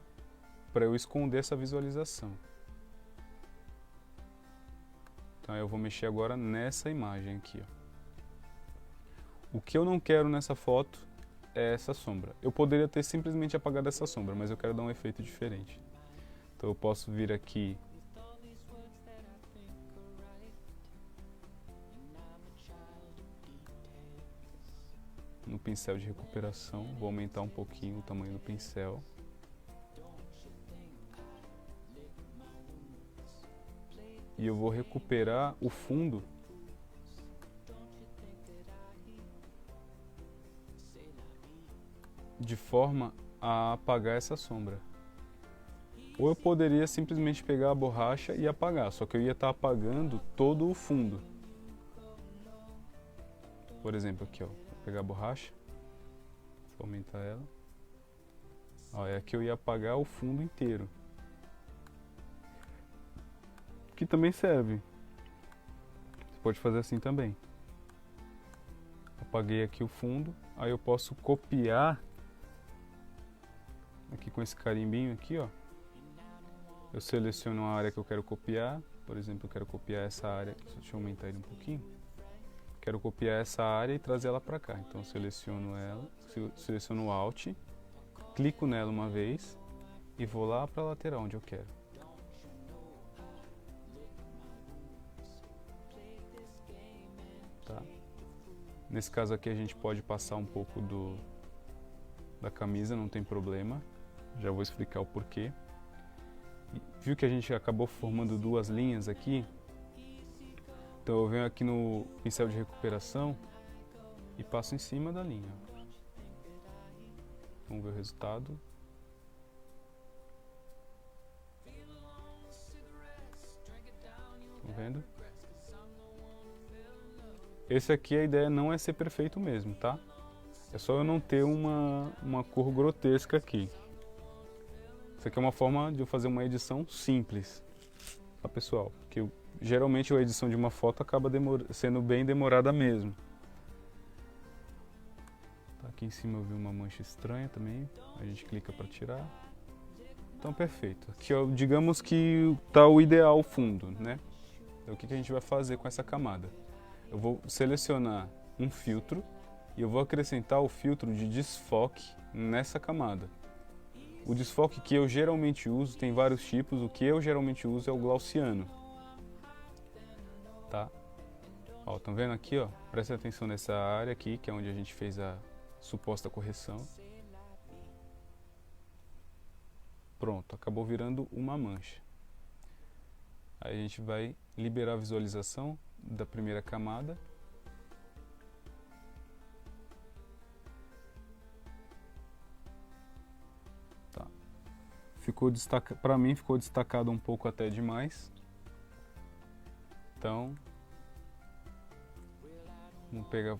para eu esconder essa visualização. Então eu vou mexer agora nessa imagem aqui, ó. O que eu não quero nessa foto é essa sombra. Eu poderia ter simplesmente apagado essa sombra, mas eu quero dar um efeito diferente. Então eu posso vir aqui no pincel de recuperação, vou aumentar um pouquinho o tamanho do pincel. E eu vou recuperar o fundo de forma a apagar essa sombra. Ou eu poderia simplesmente pegar a borracha e apagar, só que eu ia estar apagando todo o fundo. Por exemplo, aqui, ó. Pegar a borracha, vou aumentar ela. Ó, é aqui eu ia apagar o fundo inteiro. Que também serve. Você pode fazer assim também. Apaguei aqui o fundo, aí eu posso copiar aqui com esse carimbinho aqui, ó. Eu seleciono a área que eu quero copiar. Por exemplo, eu quero copiar essa área. Deixa eu aumentar ele um pouquinho. Quero copiar essa área e trazer ela para cá. Então seleciono ela, seleciono o Alt, clico nela uma vez e vou lá para a lateral onde eu quero. Tá? Nesse caso aqui a gente pode passar um pouco da camisa, não tem problema. Já vou explicar o porquê. Viu que a gente acabou formando duas linhas aqui? Então eu venho aqui no pincel de recuperação e passo em cima da linha. Vamos ver o resultado. Estão vendo? Esse aqui a ideia não é ser perfeito mesmo, tá? É só eu não ter uma cor grotesca aqui. Isso aqui é uma forma de eu fazer uma edição simples. tá, pessoal? Porque geralmente a edição de uma foto acaba sendo bem demorada mesmo. Tá, aqui em cima eu vi uma mancha estranha também, a gente clica para tirar. Então perfeito. Aqui ó, digamos que tá o ideal fundo, né? Então o que a gente vai fazer com essa camada? Eu vou selecionar um filtro e eu vou acrescentar o filtro de desfoque nessa camada. O desfoque que eu geralmente uso, tem vários tipos, o que eu geralmente uso é o gaussiano. Tá? Ó, estão vendo aqui, ó? Presta atenção nessa área aqui, que é onde a gente fez a suposta correção. Pronto, acabou virando uma mancha. Aí a gente vai liberar a visualização da primeira camada. Tá. Para mim ficou destacado um pouco até demais. Então, vamos pegar,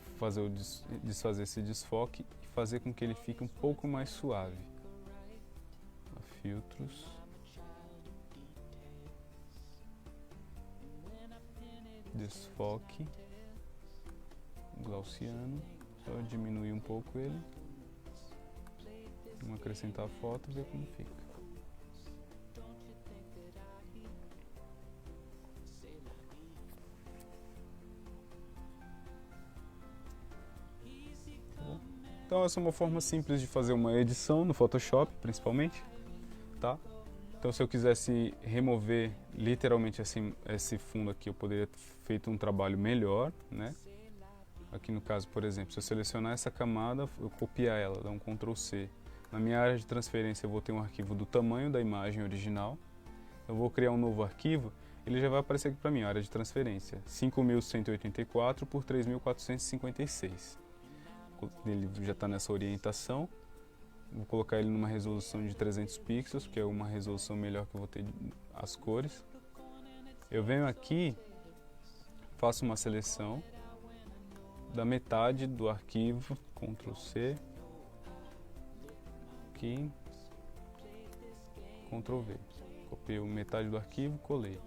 desfazer esse desfoque e fazer com que ele fique um pouco mais suave. Filtros. Desfoque. Gaussiano. Só diminuir um pouco ele. Vamos acrescentar a foto e ver como fica. Então essa é uma forma simples de fazer uma edição no Photoshop, principalmente, tá? Então se eu quisesse remover literalmente esse fundo aqui, eu poderia ter feito um trabalho melhor, né? Aqui no caso, por exemplo, se eu selecionar essa camada, eu copiar ela, dar um Ctrl C. Na minha área de transferência eu vou ter um arquivo do tamanho da imagem original. Eu vou criar um novo arquivo, ele já vai aparecer aqui para mim, área de transferência, 5.184 por 3.456. Ele já está nessa orientação. Vou colocar ele numa resolução de 300 pixels, que é uma resolução melhor que eu vou ter as cores. Eu venho aqui, faço uma seleção da metade do arquivo, Ctrl C, aqui, Ctrl V. Copiei metade do arquivo, colei.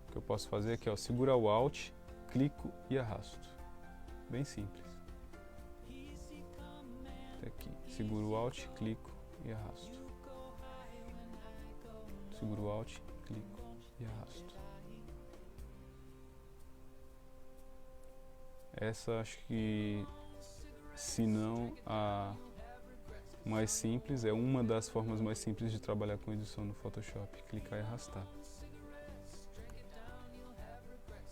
O que eu posso fazer aqui é segurar o Alt, clico e arrasto. Bem simples. Até aqui. Seguro o Alt, clico e arrasto. Seguro o Alt, clico e arrasto. Essa acho que, se não a mais simples, é uma das formas mais simples de trabalhar com edição no Photoshop. Clicar e arrastar.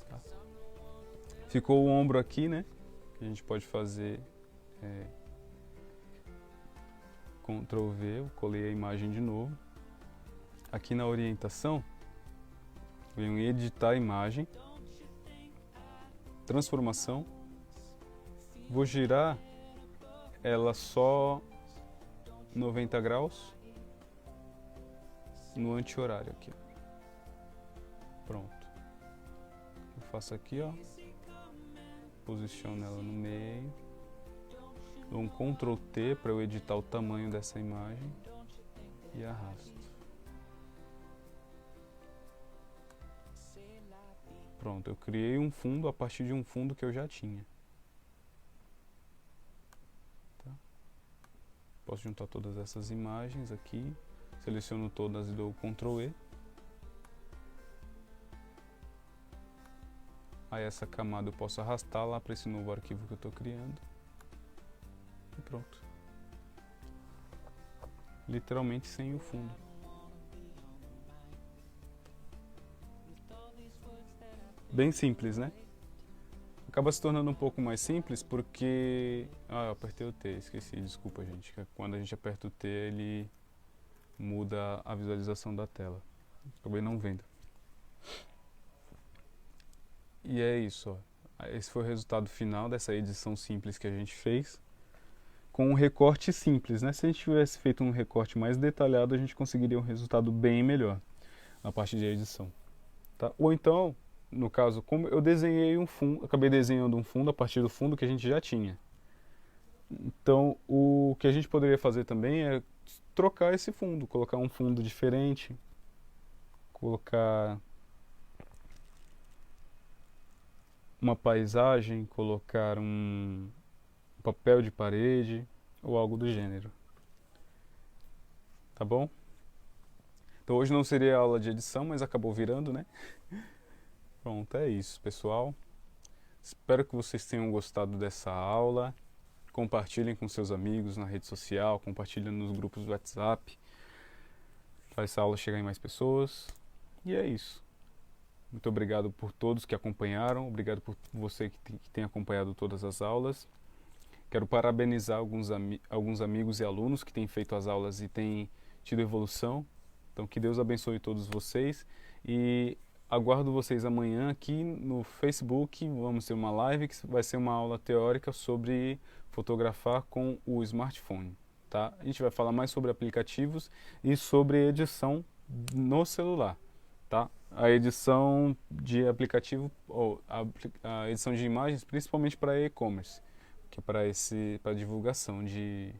Tá. Ficou o ombro aqui, né? Que a gente pode fazer Ctrl V, eu colei a imagem de novo. Aqui na orientação, venho em editar a imagem, transformação, vou girar ela só 90 graus no anti-horário aqui. Pronto. Eu faço aqui, ó. Posiciono ela no meio. Dou um Ctrl T para eu editar o tamanho dessa imagem e arrasto. Pronto, eu criei um fundo a partir de um fundo que eu já tinha. Tá? Posso juntar todas essas imagens aqui, seleciono todas e dou Ctrl E. Aí essa camada eu posso arrastar lá para esse novo arquivo que eu estou criando. E pronto. Literalmente sem o fundo. Bem simples, né? Acaba se tornando um pouco mais simples porque... Ah, eu apertei o T, esqueci, desculpa gente. Quando a gente aperta o T, ele muda a visualização da tela. Acabei não vendo. E é isso, ó. Esse foi o resultado final dessa edição simples que a gente fez, com um recorte simples, né? Se a gente tivesse feito um recorte mais detalhado, a gente conseguiria um resultado bem melhor na parte de edição, tá? Ou então, no caso, como eu desenhei um fundo, acabei desenhando um fundo a partir do fundo que a gente já tinha. Então, o que a gente poderia fazer também é trocar esse fundo, colocar um fundo diferente, colocar uma paisagem, colocar um papel de parede ou algo do gênero. Tá bom? Então hoje não seria aula de edição, mas acabou virando, né? Pronto, é isso, pessoal. Espero que vocês tenham gostado dessa aula. Compartilhem com seus amigos na rede social, compartilhem nos grupos do WhatsApp, para essa aula chegar em mais pessoas. E é isso. Muito obrigado por todos que acompanharam, obrigado por você que tem acompanhado todas as aulas. Quero parabenizar alguns amigos e alunos que têm feito as aulas e têm tido evolução. Então, que Deus abençoe todos vocês e aguardo vocês amanhã aqui no Facebook. Vamos ter uma live que vai ser uma aula teórica sobre fotografar com o smartphone. Tá? A gente vai falar mais sobre aplicativos e sobre edição no celular. Tá? A edição de aplicativo, ou a edição de imagens, principalmente para e-commerce, que é para divulgação de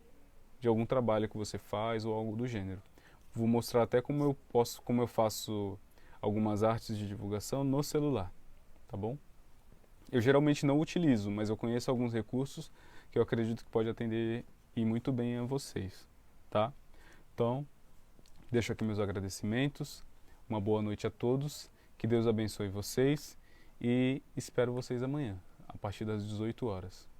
algum trabalho que você faz ou algo do gênero. Vou mostrar até como eu faço algumas artes de divulgação no celular, tá bom? Eu geralmente não utilizo, mas eu conheço alguns recursos que eu acredito que pode atender e muito bem a vocês, tá? Então, deixo aqui meus agradecimentos, uma boa noite a todos, que Deus abençoe vocês e espero vocês amanhã, a partir das 18 horas.